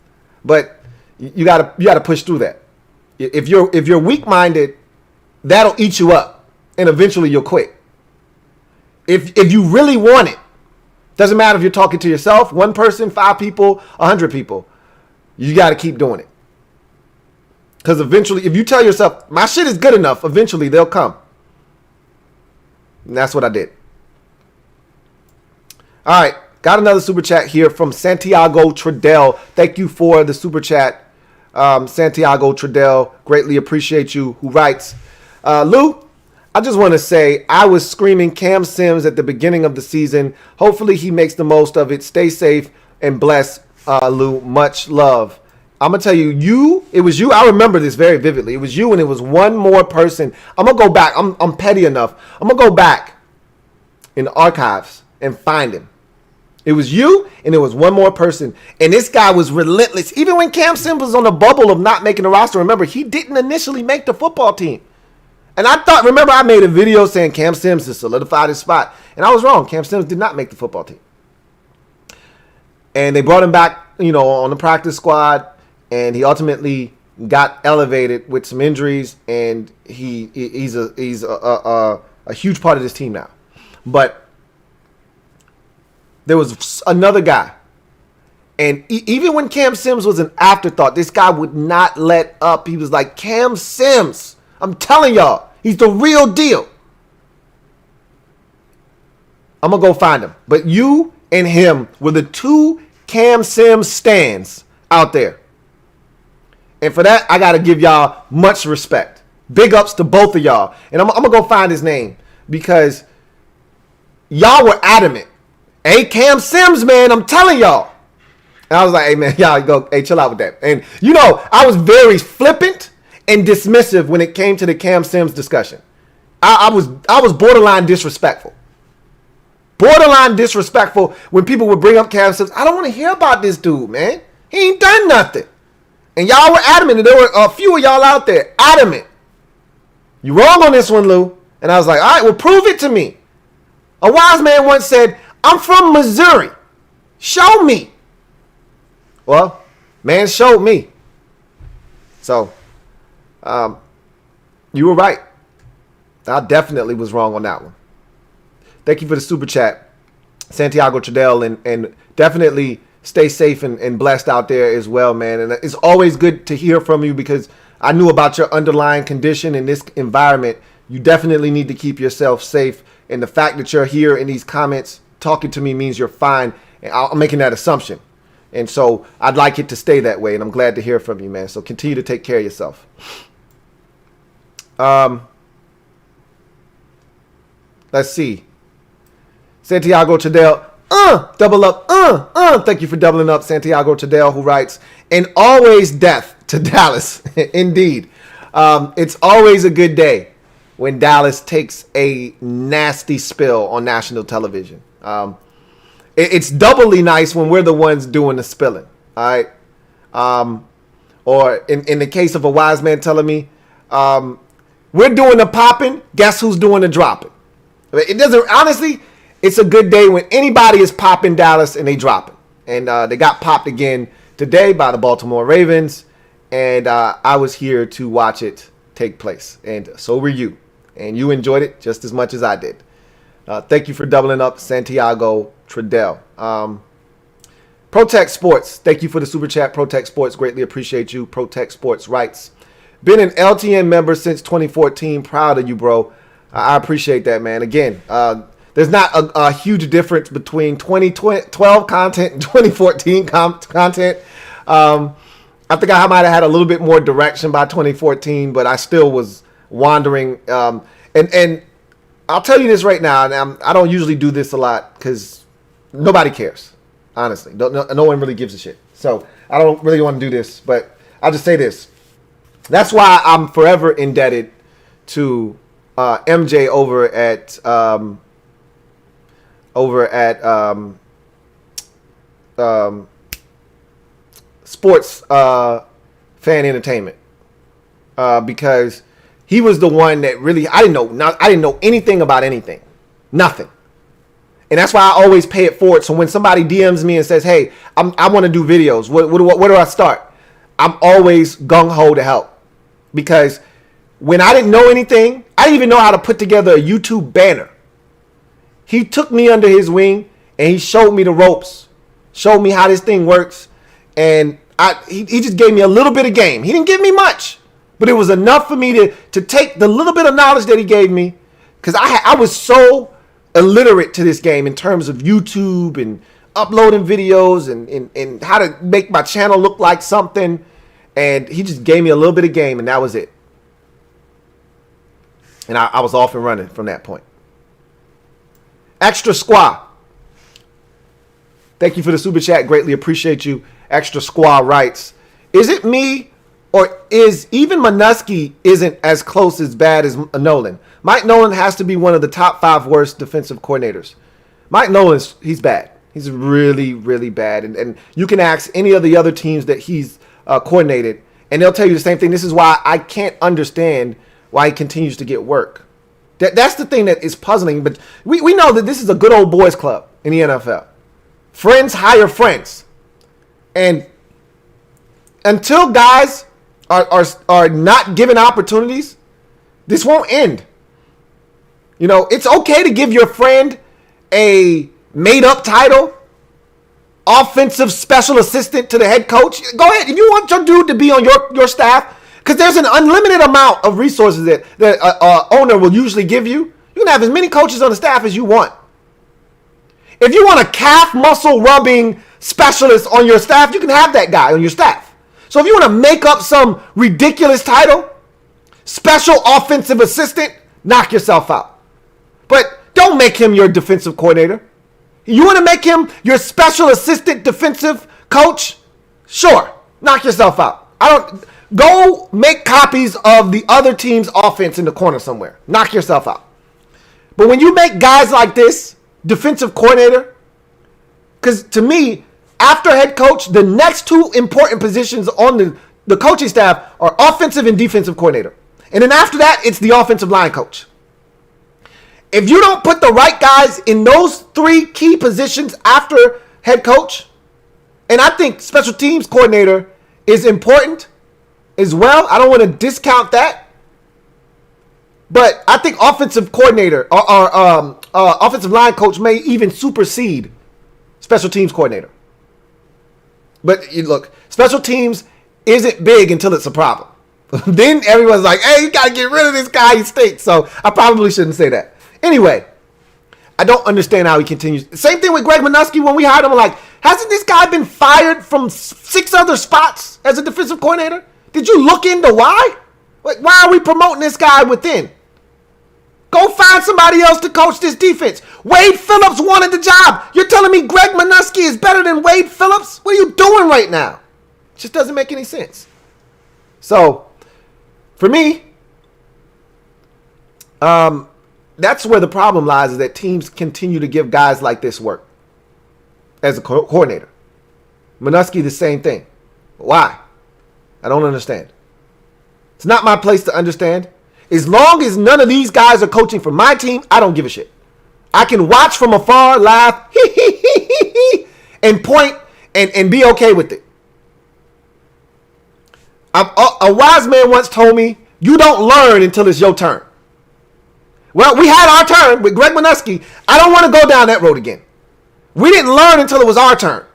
But you gotta push through that. If you're weak-minded, that'll eat you up, and eventually you'll quit. If you really want it, doesn't matter if you're talking to yourself, one person, 5 people, 100 people, you got to keep doing it. Because eventually, if you tell yourself, my shit is good enough, eventually they'll come. And that's what I did. All right. Got another super chat here from Santiago Tradell. Thank you for the super chat, Santiago Tradell. Greatly appreciate you. Who writes, Lou, I just want to say I was screaming Cam Sims at the beginning of the season. Hopefully he makes the most of it. Stay safe and bless, Lou. Much love. I'm going to tell you, it was you. I remember this very vividly. It was you and it was one more person. I'm going to go back. I'm petty enough. I'm going to go back in the archives and find him. It was you, and it was one more person. And this guy was relentless. Even when Cam Sims was on the bubble of not making the roster, remember, he didn't initially make the football team. And remember I made a video saying Cam Sims has solidified his spot. And I was wrong. Cam Sims did not make the football team. And they brought him back, on the practice squad. And he ultimately got elevated with some injuries. And he's a huge part of this team now. But there was another guy. And even when Cam Sims was an afterthought, this guy would not let up. He was like, Cam Sims, I'm telling y'all, he's the real deal. I'm going to go find him. But you and him were the 2 Cam Sims stands out there. And for that, I got to give y'all much respect. Big ups to both of y'all. And I'm going to go find his name because y'all were adamant. Hey, Cam Sims, man, I'm telling y'all. And I was like, hey, man, hey, chill out with that. And, I was very flippant and dismissive when it came to the Cam Sims discussion. I was borderline disrespectful. Borderline disrespectful when people would bring up Cam Sims. I don't want to hear about this dude, man. He ain't done nothing. And y'all were adamant. And there were a few of y'all out there adamant. You wrong on this one, Lou. And I was like, all right, well, prove it to me. A wise man once said, I'm from Missouri. Show me. Well, man showed me. So, you were right. I definitely was wrong on that one. Thank you for the super chat, Santiago Tradell, and definitely stay safe and blessed out there as well, man. And it's always good to hear from you because I knew about your underlying condition in this environment. You definitely need to keep yourself safe. And the fact that you're here in these comments talking to me means you're fine. And I'm making that assumption. And so I'd like it to stay that way. And I'm glad to hear from you, man. So continue to take care of yourself. Let's see. Santiago Tradell, double up, thank you for doubling up, Santiago Tradell, who writes, and always death to Dallas. Indeed. It's always a good day when Dallas takes a nasty spill on national television. It's doubly nice when we're the ones doing the spilling. All right. Or in the case of a wise man telling me, we're doing the popping. Guess who's doing the dropping? It doesn't, honestly, it's a good day when anybody is popping Dallas and they drop it. And they got popped again today by the Baltimore Ravens. And I was here to watch it take place. And so were you. And you enjoyed it just as much as I did. Thank you for doubling up, Santiago Tradell. Protect Sports. Thank you for the super chat, Protect Sports. Greatly appreciate you. Protect Sports writes, been an LTN member since 2014. Proud of you, bro. I appreciate that, man. Again, there's not a huge difference between 2012 content and 2014 content. I think I might have had a little bit more direction by 2014, but I still was wandering. And I'll tell you this right now, and I don't usually do this a lot because nobody cares, honestly. No one really gives a shit. So I don't really want to do this, but I'll just say this. That's why I'm forever indebted to MJ over at Sports Fan Entertainment, because he was the one that really I didn't know anything about anything, nothing. And that's why I always pay it forward. So when somebody DMs me and says, "Hey, I want to do videos. Where do I start?" I'm always gung ho to help, because when I didn't know anything, I didn't even know how to put together a YouTube banner. He took me under his wing and he showed me the ropes, showed me how this thing works, and he just gave me a little bit of game. He didn't give me much, but it was enough for me to take the little bit of knowledge that he gave me, because I was so illiterate to this game in terms of YouTube and uploading videos and how to make my channel look like something. And he just gave me a little bit of game, and that was it. And I was off and running from that point. Extra Squaw. Thank you for the super chat. Greatly appreciate you. Extra Squaw writes, is it me, or is even Minuski isn't as close as bad as Nolan? Mike Nolan has to be one of the top 5 worst defensive coordinators. Mike Nolan's, he's bad. He's really, really bad. And you can ask any of the other teams that he's coordinated, and they'll tell you the same thing. This is why I can't understand why he continues to get work. That's the thing that is puzzling. But we know that this is a good old boys club in the NFL. Friends hire friends. And until guys are not given opportunities, this won't end. You know, it's okay to give your friend a made-up title, offensive special assistant to the head coach. Go ahead. If you want your dude to be on your staff, because there's an unlimited amount of resources that owner will usually give you. You can have as many coaches on the staff as you want. If you want a calf muscle rubbing specialist on your staff, you can have that guy on your staff. So if you want to make up some ridiculous title, special offensive assistant, knock yourself out. But don't make him your defensive coordinator. You want to make him your special assistant defensive coach? Sure, knock yourself out. Go make copies of the other team's offense in the corner somewhere. Knock yourself out. But when you make guys like this defensive coordinator, because to me, after head coach, the next 2 important positions on the coaching staff are offensive and defensive coordinator. And then after that, it's the offensive line coach. If you don't put the right guys in those 3 key positions after head coach, and I think special teams coordinator is important as well. I don't want to discount that. But I think offensive coordinator or offensive line coach may even supersede special teams coordinator. But look, special teams isn't big until it's a problem. Then everyone's like, hey, you got to get rid of this guy. He stinks. So I probably shouldn't say that. Anyway, I don't understand how he continues. Same thing with Greg Minuski. When we hired him, I'm like, hasn't this guy been fired from 6 other spots as a defensive coordinator? Did you look into why? Like, why are we promoting this guy within? Go find somebody else to coach this defense. Wade Phillips wanted the job. You're telling me Greg Minuski is better than Wade Phillips? What are you doing right now? It just doesn't make any sense. So, for me, that's where the problem lies, is that teams continue to give guys like this work as a coordinator. Minuski, the same thing. Why? I don't understand. It's not my place to understand. As long as none of these guys are coaching for my team, I don't give a shit. I can watch from afar, laugh, and point, and be okay with it. A wise man once told me, you don't learn until it's your turn. Well, we had our turn with Greg Minuski. I don't want to go down that road again. We didn't learn until it was our turn.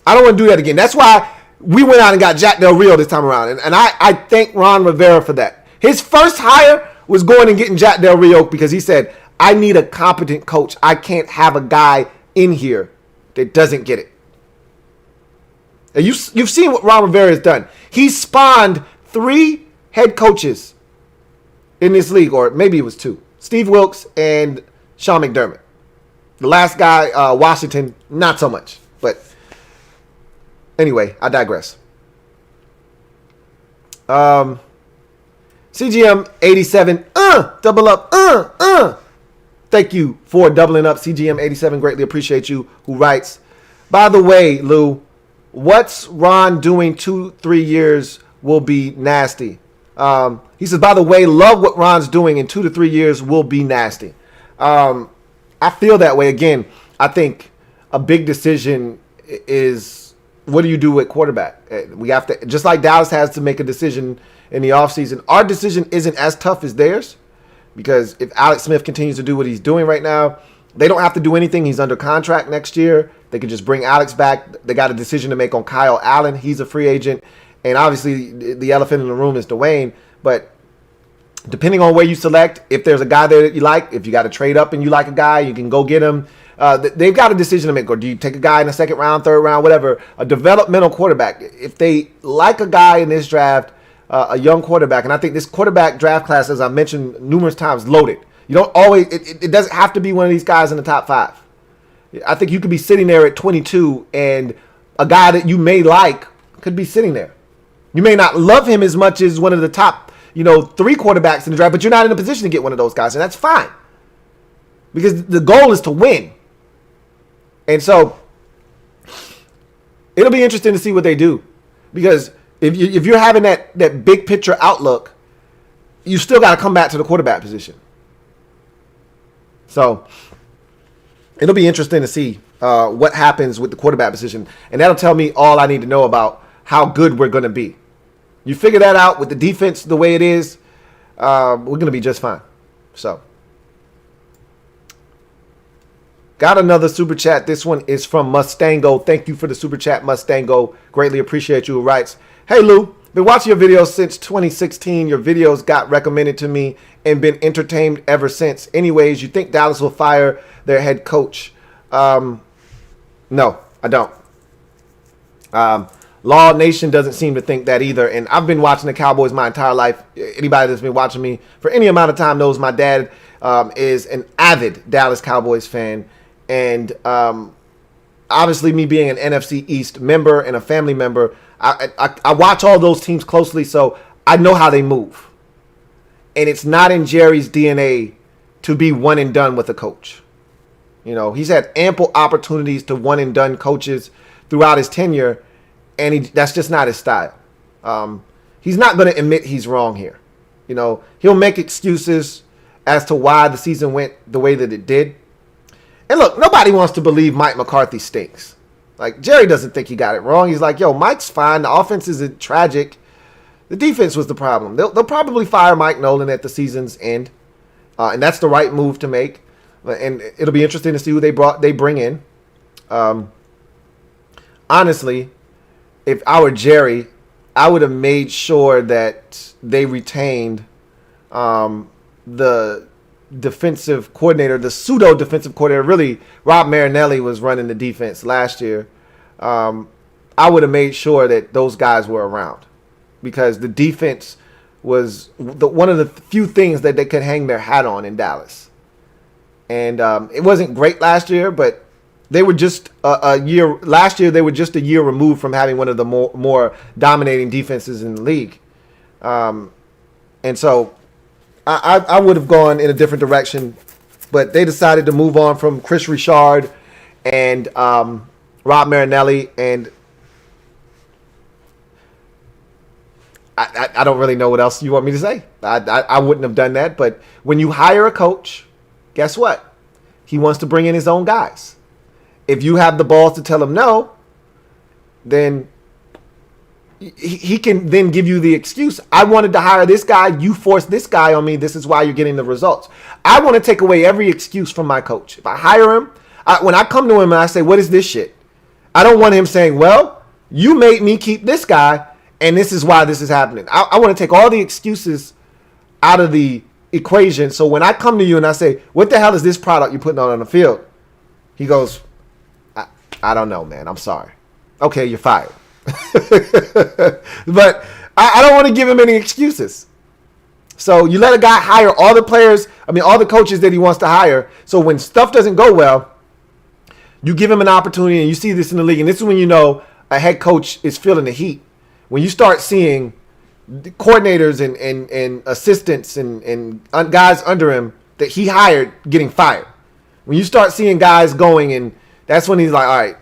I don't want to do that again. That's why we went out and got Jack Del Rio this time around. And I thank Ron Rivera for that. His first hire was going and getting Jack Del Rio because he said, I need a competent coach. I can't have a guy in here that doesn't get it. And you've seen what Ron Rivera has done. He spawned 3 head coaches in this league, or maybe it was 2. Steve Wilkes and Sean McDermott. The last guy, Washington, not so much. But anyway, I digress. CGM 87, double up, Thank you for doubling up, CGM 87. Greatly appreciate you. Who writes, by the way, Lou, what's Ron doing 2-3 years will be nasty. He says, by the way, love what Ron's doing in 2 to 3 years will be nasty. I feel that way. Again, I think a big decision is, what do you do at quarterback? We have to, just like Dallas has to make a decision in the offseason, our decision isn't as tough as theirs, because if Alex Smith continues to do what he's doing right now, they don't have to do anything. He's under contract next year. They could just bring Alex back. They got a decision to make on Kyle Allen. He's a free agent. And obviously the elephant in the room is Dwayne. But depending on where you select, if there's a guy there that you like, if you got to trade up and you like a guy, you can go get him. They've got a decision to make. Or do you take a guy in the second round, third round, whatever, a developmental quarterback? If they like a guy in this draft, a young quarterback, and I think this quarterback draft class, as I mentioned numerous times, loaded. You don't always, it doesn't have to be one of these guys in the top 5. I think you could be sitting there at 22 and a guy that you may like could be sitting there. You may not love him as much as one of the top, 3 quarterbacks in the draft, but you're not in a position to get one of those guys, and that's fine. Because the goal is to win. And so it'll be interesting to see what they do. Because if you're having that big picture outlook, you still got to come back to the quarterback position. So it'll be interesting to see what happens with the quarterback position. And that'll tell me all I need to know about how good we're going to be. You figure that out with the defense the way it is, we're going to be just fine. So, got another super chat. This one is from Mustango. Thank you for the super chat, Mustango. Greatly appreciate you. Who writes, hey, Lou, been watching your videos since 2016. Your videos got recommended to me and been entertained ever since. Anyways, you think Dallas will fire their head coach? No, I don't. Law Nation doesn't seem to think that either. And I've been watching the Cowboys my entire life. Anybody that's been watching me for any amount of time knows my dad is an avid Dallas Cowboys fan. And obviously me being an NFC East member and a family member, I watch all those teams closely, so I know how they move. And it's not in Jerry's DNA to be one and done with a coach. He's had ample opportunities to one and done coaches throughout his tenure, and that's just not his style. He's not going to admit he's wrong here. He'll make excuses as to why the season went the way that it did. And look, nobody wants to believe Mike McCarthy stinks. Like, Jerry doesn't think he got it wrong. He's like, yo, Mike's fine. The offense isn't tragic. The defense was the problem. They'll probably fire Mike Nolan at the season's end. And that's the right move to make. And it'll be interesting to see who they bring in. Honestly, if I were Jerry, I would have made sure that they retained the defensive coordinator, the pseudo defensive coordinator. Really, Rob Marinelli was running the defense last year. I would have made sure that those guys were around, because the defense was one of the few things that they could hang their hat on in Dallas. And it wasn't great last year, but they were just a year. Last year, they were just a year removed from having one of the more dominating defenses in the league. And so I would have gone in a different direction, but they decided to move on from Chris Richard and Rob Marinelli, and I don't really know what else you want me to say. I wouldn't have done that, but when you hire a coach, guess what? He wants to bring in his own guys. If you have the balls to tell him no, then he can then give you the excuse. I wanted to hire this guy. You forced this guy on me. This is why you're getting the results. I want to take away every excuse from my coach. If I hire him, when I come to him and I say, what is this shit? I don't want him saying, well, you made me keep this guy, and this is why this is happening. I want to take all the excuses out of the equation. So when I come to you and I say, what the hell is this product you're putting on the field? He goes, I don't know, man. I'm sorry. Okay, you're fired. But I don't want to give him any excuses. So you let a guy hire all the players, all the coaches that he wants to hire. So when stuff doesn't go well, you give him an opportunity, and you see this in the league. And this is when you know a head coach is feeling the heat. When you start seeing coordinators and assistants and guys under him that he hired getting fired. When you start seeing guys going, and that's when he's like, all right,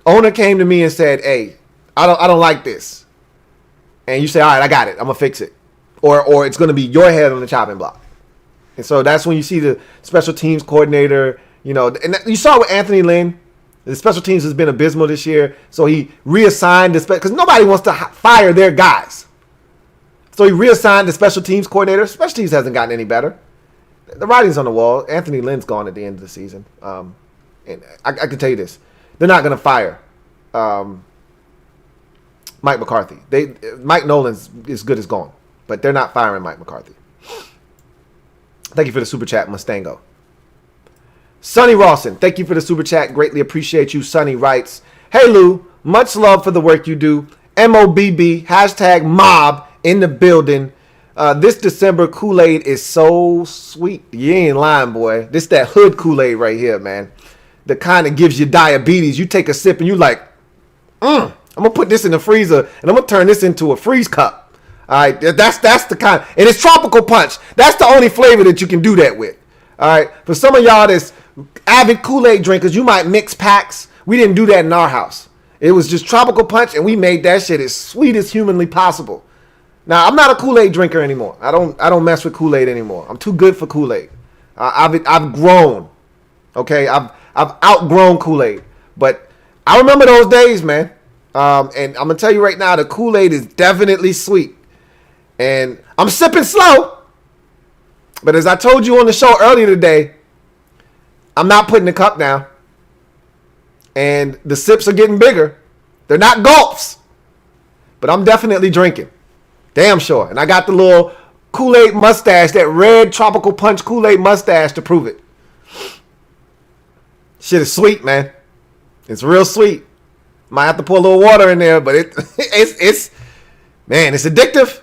owner came to me and said, hey, I don't like this. And you say, all right, I got it. I'm going to fix it. Or it's going to be your head on the chopping block. And so that's when you see the special teams coordinator, and you saw with Anthony Lynn. The special teams has been abysmal this year. So he reassigned because nobody wants to fire their guys. So he reassigned the special teams coordinator. Special teams hasn't gotten any better. The writing's on the wall. Anthony Lynn's gone at the end of the season. And I can tell you this. They're not going to fire Mike McCarthy. Mike Nolan's as good as gone. But they're not firing Mike McCarthy. Thank you for the super chat, Mustango. Sonny Rawson, thank you for the super chat. Greatly appreciate you. Sonny writes, hey Lou, much love for the work you do. MOBB, #mob in the building. This December Kool-Aid is so sweet. You ain't lying, boy. This that hood Kool-Aid right here, man. The kind that gives you diabetes. You take a sip and you like, I'm going to put this in the freezer and I'm going to turn this into a freeze cup. All right, that's the kind. And it's tropical punch. That's the only flavor that you can do that with. All right, for some of y'all that's avid Kool-Aid drinkers, you might mix packs. We didn't do that in our house. It was just tropical punch, and we made that shit as sweet as humanly possible. Now, I'm not a Kool-Aid drinker anymore. I don't mess with Kool-Aid anymore. I'm too good for Kool-Aid. I've grown. Okay, I've outgrown Kool-Aid. But I remember those days, man. And I'm gonna tell you right now, the Kool-Aid is definitely sweet. And I'm sipping slow. But as I told you on the show earlier today, I'm not putting the cup down. And the sips are getting bigger. They're not gulps. But I'm definitely drinking. Damn sure. And I got the little Kool-Aid mustache, that red tropical punch Kool-Aid mustache to prove it. Shit is sweet, man. It's real sweet. Might have to pour a little water in there, but it's addictive.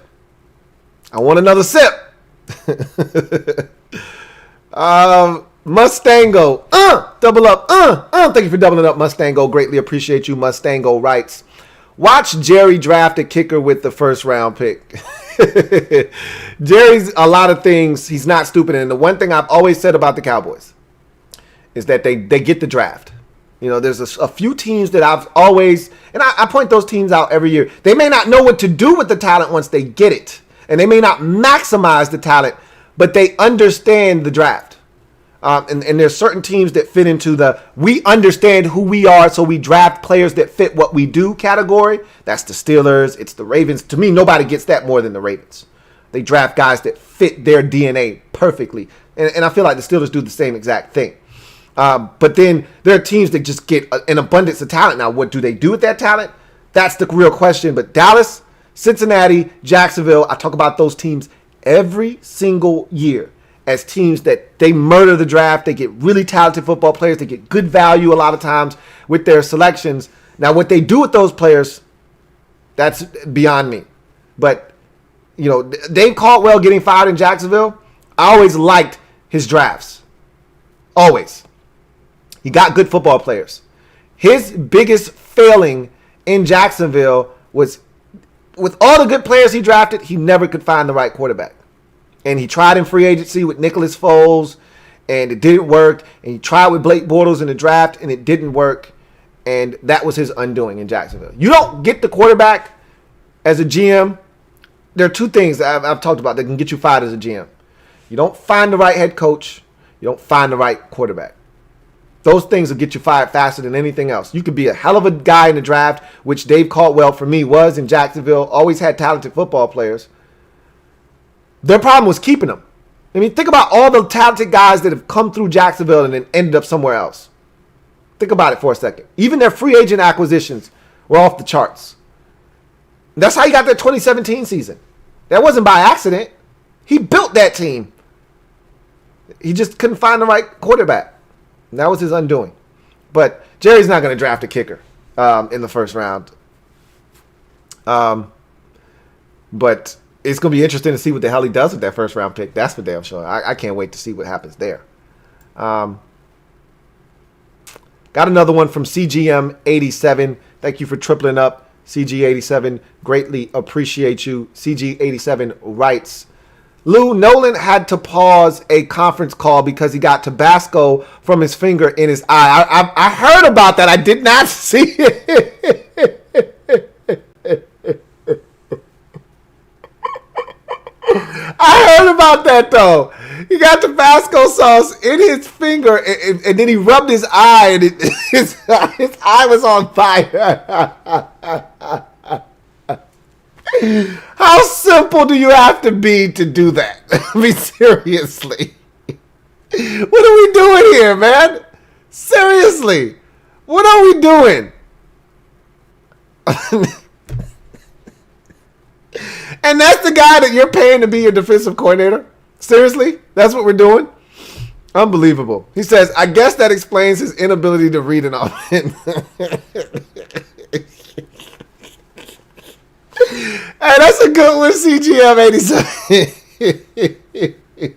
I want another sip. Mustango, double up, thank you for doubling up, Mustango. Greatly appreciate you. Mustango writes, watch Jerry draft a kicker with the first round pick. Jerry's a lot of things. He's not stupid. And the one thing I've always said about the Cowboys is that they get the draft. There's a few teams that I've always, and I point those teams out every year. They may not know what to do with the talent once they get it. And they may not maximize the talent, but they understand the draft. And there's certain teams that fit into the we understand who we are, so we draft players that fit what we do category. That's the Steelers. It's the Ravens. To me, nobody gets that more than the Ravens. They draft guys that fit their DNA perfectly. And I feel like the Steelers do the same exact thing. But then there are teams that just get an abundance of talent. Now, what do they do with that talent? That's the real question. But Dallas, Cincinnati, Jacksonville, I talk about those teams every single year as teams that they murder the draft. They get really talented football players. They get good value a lot of times with their selections. Now, what they do with those players, that's beyond me. But, Dave Caldwell getting fired in Jacksonville, I always liked his drafts. Always. He got good football players. His biggest failing in Jacksonville was, with all the good players he drafted, he never could find the right quarterback. And he tried in free agency with Nicholas Foles, and it didn't work. And he tried with Blake Bortles in the draft, and it didn't work. And that was his undoing in Jacksonville. You don't get the quarterback as a GM. There are two things that I've talked about that can get you fired as a GM. You don't find the right head coach. You don't find the right quarterback. Those things will get you fired faster than anything else. You could be a hell of a guy in the draft, which Dave Caldwell, for me, was in Jacksonville. Always had talented football players. Their problem was keeping them. I mean, think about all the talented guys that have come through Jacksonville and then ended up somewhere else. Think about it for a second. Even their free agent acquisitions were off the charts. That's how he got their 2017 season. That wasn't by accident. He built that team. He just couldn't find the right quarterback. And that was his undoing. But Jerry's not going to draft a kicker in the first round. But it's going to be interesting to see what the hell he does with that first round pick. That's for damn sure. I can't wait to see what happens there. Got another one from CGM87. Thank you for tripling up. CG87, greatly appreciate you. CG87 writes, Lou, Nolan had to pause a conference call because he got Tabasco from his finger in his eye. I heard about that. I did not see it. I heard about that, though. He got Tabasco sauce in his finger, and then he rubbed his eye, and his eye was on fire. How simple do you have to be to do that? I mean, seriously. What are we doing here, man? Seriously. What are we doing? And that's the guy that you're paying to be your defensive coordinator? Seriously? That's what we're doing? Unbelievable. He says, I guess that explains his inability to read an offense. Hey, that's a good one, CGM87.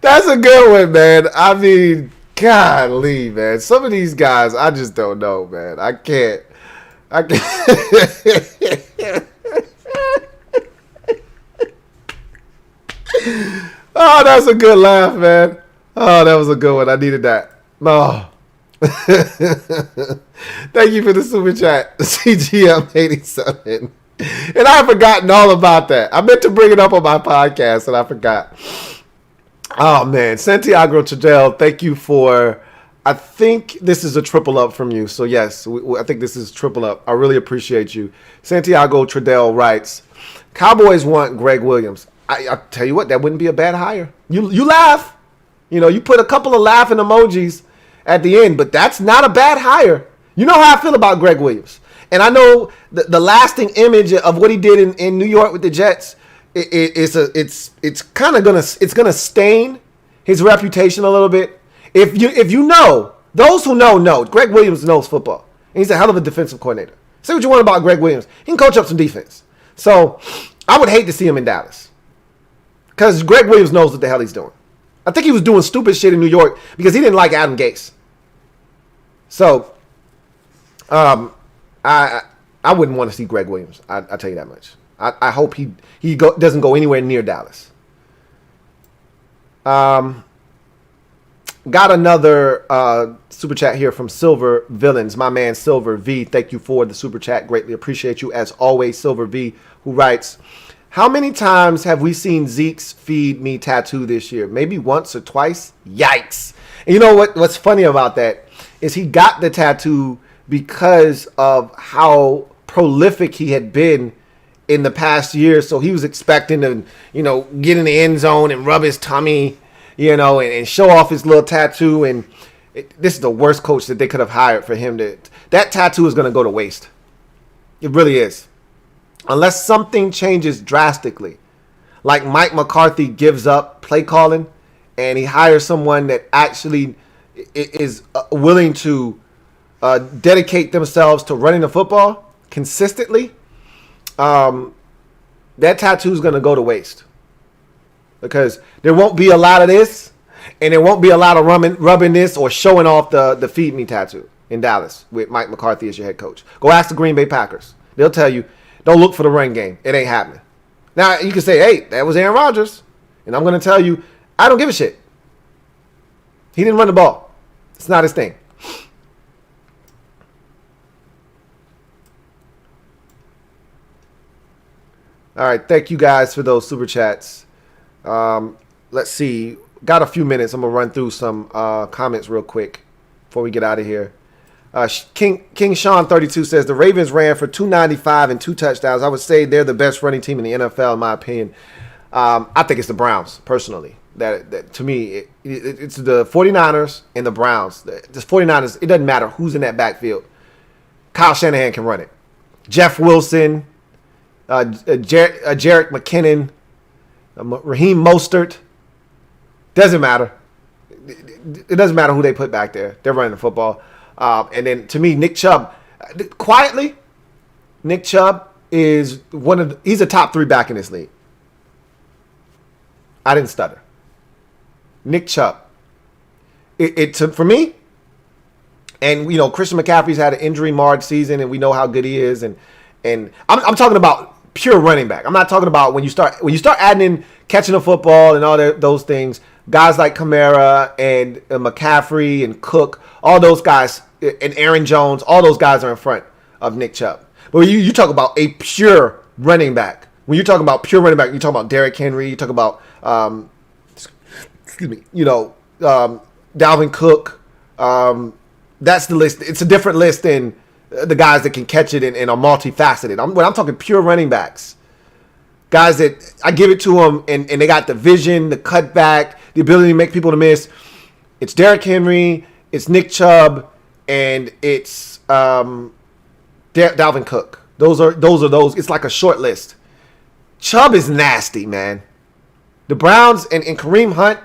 That's a good one, man. I mean, golly, man. Some of these guys, I just don't know, man. I can't. Oh, that's a good laugh, man. Oh, that was a good one. I needed that. Oh. Thank you for the super chat, CGM87. And I've forgotten all about that. I meant to bring it up on my podcast, and I forgot. Oh, man. Santiago Tradell, thank you for... I think this is a triple up from you. So, yes, I think this is triple up. I really appreciate you. Santiago Tradell writes, Cowboys want Greg Williams. I tell you what, that wouldn't be a bad hire. You laugh. You know, you put a couple of laughing emojis at the end, but that's not a bad hire. You know how I feel about Greg Williams. And I know the lasting image of what he did in New York with the Jets, it's kind of gonna stain his reputation a little bit. If you know, those who know, Greg Williams knows football. And he's a hell of a defensive coordinator. Say what you want about Greg Williams. He can coach up some defense. So I would hate to see him in Dallas. Because Greg Williams knows what the hell he's doing. I think he was doing stupid shit in New York because he didn't like Adam Gase. So, I wouldn't want to see Greg Williams. I'll tell you that much. I hope he doesn't go anywhere near Dallas. Got another super chat here from Silver Villains. My man Silver V, thank you for the super chat. Greatly appreciate you as always, Silver V, who writes, how many times have we seen Zeke's feed me tattoo this year? Maybe once or twice? Yikes. And you know what's funny about that is he got the tattoo because of how prolific he had been in the past year. So he was expecting to, get in the end zone and rub his tummy, and show off his little tattoo. And this is the worst coach that they could have hired for him. That tattoo is going to go to waste. It really is. Unless something changes drastically, like Mike McCarthy gives up play calling and he hires someone that actually is willing to dedicate themselves to running the football consistently, that tattoo is going to go to waste. Because there won't be a lot of this, and there won't be a lot of rubbing this or showing off the feed me tattoo in Dallas with Mike McCarthy as your head coach. Go ask the Green Bay Packers. They'll tell you, don't look for the run game. It ain't happening. Now, you can say, hey, that was Aaron Rodgers. And I'm going to tell you, I don't give a shit. He didn't run the ball. It's not his thing. All right, thank you guys for those super chats. Let's see. Got a few minutes. I'm going to run through some comments real quick before we get out of here. King Sean 32 says the Ravens ran for 295 and 2 touchdowns. I would say they're the best running team in the NFL, in my opinion. I think it's the Browns, personally. That to me, it's the 49ers and the Browns. The 49ers, it doesn't matter who's in that backfield. Kyle Shanahan can run it. Jeff Wilson, Jerick McKinnon, Raheem Mostert. Doesn't matter. It doesn't matter who they put back there. They're running the football. And then to me, Nick Chubb, quietly, Nick Chubb is he's a top 3 back in this league. I didn't stutter. Nick Chubb. For me, And, Christian McCaffrey's had an injury-marred season, and we know how good he is. And I'm talking about pure running back. I'm not talking about when you start adding in catching the football and all those things. Guys like Kamara and McCaffrey and Cook, all those guys, and Aaron Jones, all those guys are in front of Nick Chubb. But when you talk about a pure running back, when you're talking about pure running back, you talk about Derrick Henry, you talk about, Dalvin Cook. That's the list. It's a different list than the guys that can catch it and are multifaceted. When I'm talking pure running backs, guys that I give it to them and they got the vision, the cutback, the ability to make people to miss. It's Derrick Henry, it's Nick Chubb, and it's Dalvin Cook. Those are those. It's like a short list. Chubb is nasty, man. The Browns and Kareem Hunt,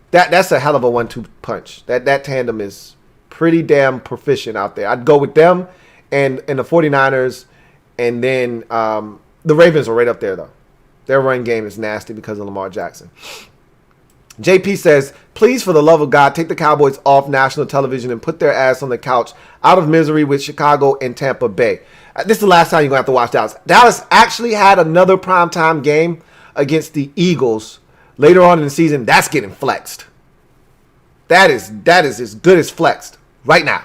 that's a hell of a 1-2 punch. That tandem is pretty damn proficient out there. I'd go with them and the 49ers, and then the Ravens are right up there, though. Their run game is nasty because of Lamar Jackson. JP says, please, for the love of God, take the Cowboys off national television and put their ass on the couch out of misery with Chicago and Tampa Bay. This is the last time you're going to have to watch Dallas. Dallas actually had another primetime game against the Eagles later on in the season. That's getting flexed. That is as good as flexed right now.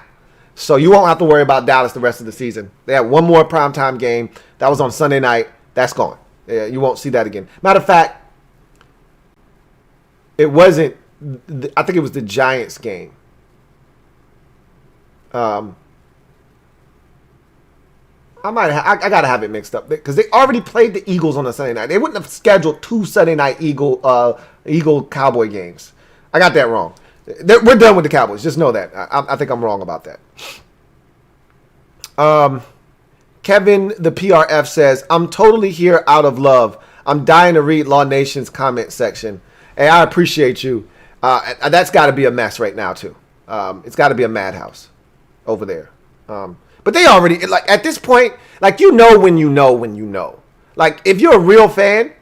So you won't have to worry about Dallas the rest of the season. They had one more primetime game. That was on Sunday night. That's gone. You won't see that again. Matter of fact, it wasn't. I think it was the Giants game. I gotta have it mixed up because they already played the Eagles on a Sunday night. They wouldn't have scheduled 2 Sunday night Eagle Cowboy games. I got that wrong. We're done with the Cowboys. Just know that. I think I'm wrong about that. Kevin, the PRF, says, I'm totally here out of love. I'm dying to read Law Nation's comment section. Hey, I appreciate you. That's got to be a mess right now, too. It's got to be a madhouse over there. But they already, like, at this point, like, you know when you know when you know. Like, if you're a real fan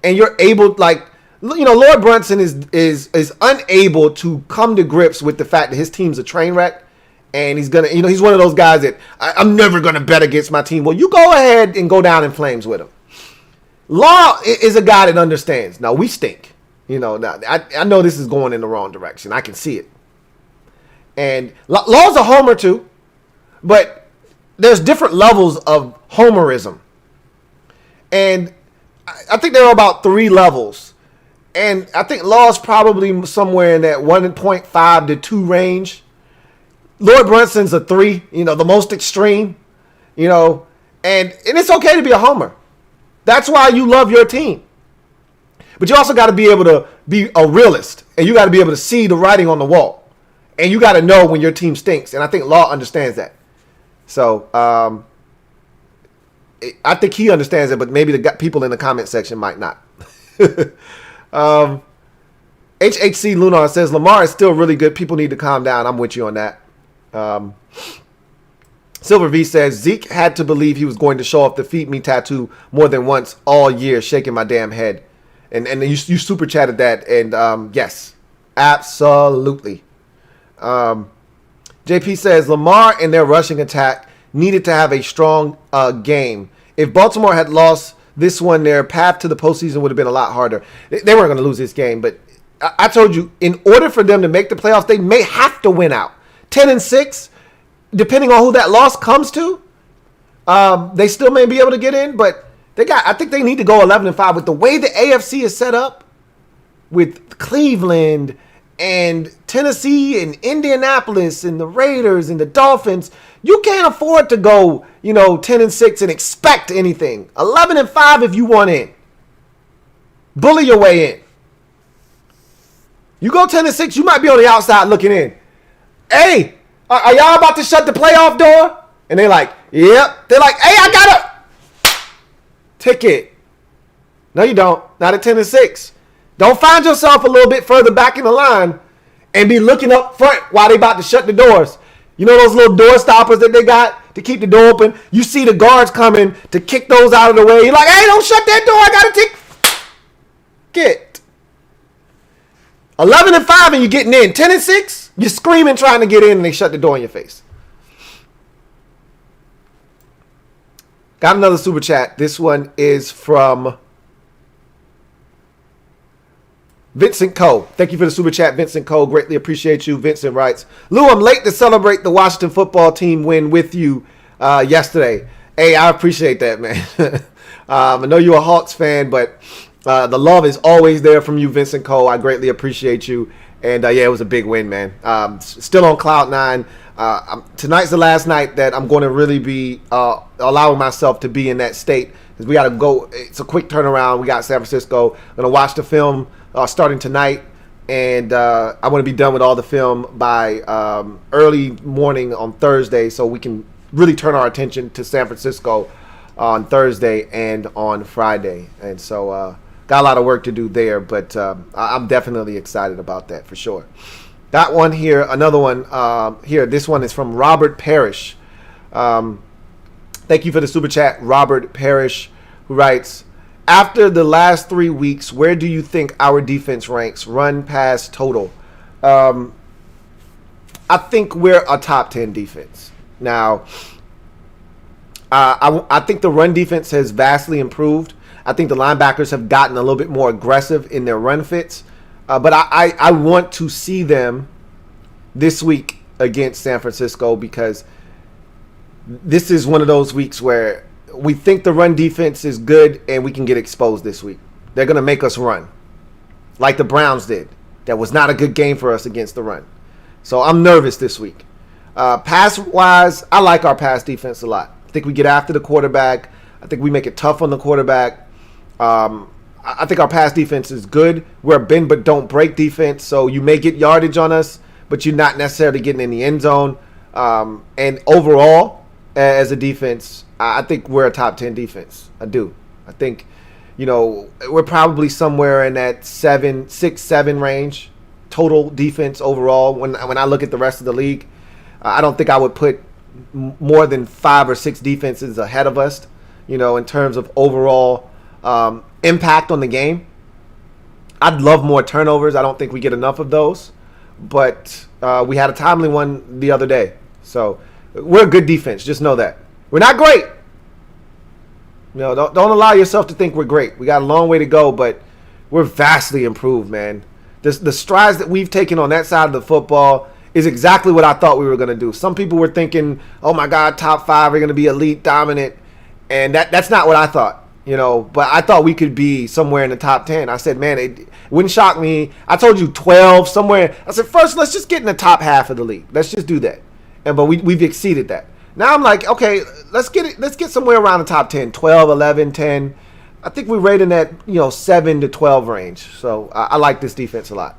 and you're able, like, Lord Brunson is unable to come to grips with the fact that his team's a train wreck, and he's gonna, he's one of those guys that I'm never gonna bet against my team. Well, you go ahead and go down in flames with him. Law is a guy that understands. Now we stink, Now I know this is going in the wrong direction. I can see it, and Law's a homer too, but there's different levels of homerism, and I think there are about 3 levels. And I think Law's probably somewhere in that 1.5 to 2 range. Lord Brunson's a 3, the most extreme, and it's okay to be a homer. That's why you love your team. But you also got to be able to be a realist, and you got to be able to see the writing on the wall, and you got to know when your team stinks. And I think Law understands that. So I think he understands it, but maybe the people in the comment section might not. HHC Lunar says Lamar is still really good. People need to calm down. I'm with you on that. Silver V says Zeke had to believe he was going to show off the feed me tattoo more than once all year, shaking my damn head. And you super chatted that, and yes, absolutely. JP says Lamar and their rushing attack needed to have a strong game. If Baltimore had lost this one, their path to the postseason would have been a lot harder. They weren't going to lose this game, but I told you, in order for them to make the playoffs, they may have to win out. 10-6, depending on who that loss comes to, they still may be able to get in, but I think they need to go 11-5 with the way the AFC is set up, with Cleveland and Tennessee and Indianapolis and the Raiders and the Dolphins. You can't afford to go, 10-6 and expect anything. 11-5 if you want in. Bully your way in. You go 10-6, you might be on the outside looking in. Hey, are y'all about to shut the playoff door? And they're like, yep. They're like, hey, I got a ticket. No, you don't. Not at 10-6. Don't find yourself a little bit further back in the line and be looking up front while they about to shut the doors. You know those little door stoppers that they got to keep the door open? You see the guards coming to kick those out of the way. You're like, hey, don't shut that door. I got to get 11-5 and you're getting in. 10-6, you're screaming trying to get in and they shut the door in your face. Got another super chat. This one is from Vincent Cole. Thank you for the super chat, Vincent Cole. Greatly appreciate you. Vincent writes, Lou, I'm late to celebrate the Washington football team win with you yesterday. Hey, I appreciate that, man. I know you're a Hawks fan, but the love is always there from you, Vincent Cole. I greatly appreciate you. And, yeah, it was a big win, man. Still on cloud nine. Tonight's the last night that I'm going to really be allowing myself to be in that state. Because we got to go. It's a quick turnaround. We got San Francisco. I'm going to watch the film starting tonight. And I want to be done with all the film by early morning on Thursday so we can really turn our attention to San Francisco on Thursday and on Friday. And so got a lot of work to do there. But I'm definitely excited about that for sure. Got one here, another one here. This one is from Robert Parrish. Thank you for the super chat, Robert Parrish, who writes, after the last 3 weeks, where do you think our defense ranks? Run, pass, total. I think we're a top 10 defense. Now, I think the run defense has vastly improved. I think the linebackers have gotten a little bit more aggressive in their run fits. But I want to see them this week against San Francisco because this is one of those weeks where we think the run defense is good and we can get exposed this week. They're going to make us run like the Browns did. That was not a good game for us against the run. So I'm nervous this week. Pass-wise, I like our pass defense a lot. I think we get after the quarterback. I think we make it tough on the quarterback. I think our pass defense is good. We're a bend but don't break defense, so you may get yardage on us, but you're not necessarily getting in the end zone. And overall, as a defense, I think we're a top 10 defense. I do. I think, we're probably somewhere in that 6-7 range total defense overall. When I look at the rest of the league, I don't think I would put more than 5 or 6 defenses ahead of us, in terms of overall impact on the game. I'd love more turnovers. I don't think we get enough of those, but we had a timely one the other day. So we're a good defense. Just know that. We're not great. Don't allow yourself to think we're great. We got a long way to go, but we're vastly improved, man. The strides that we've taken on that side of the football is exactly what I thought we were going to do. Some people were thinking, oh my God, top 5 are going to be elite dominant. And that's not what I thought. But I thought we could be somewhere in the top 10. I said, man, it wouldn't shock me. I told you 12 somewhere. I said, first, let's just get in the top half of the league. Let's just do that. But we've exceeded that. Now I'm like, okay, let's get somewhere around the top 10, 12, 11, 10. I think we're right in that, 7 to 12 range. So I like this defense a lot.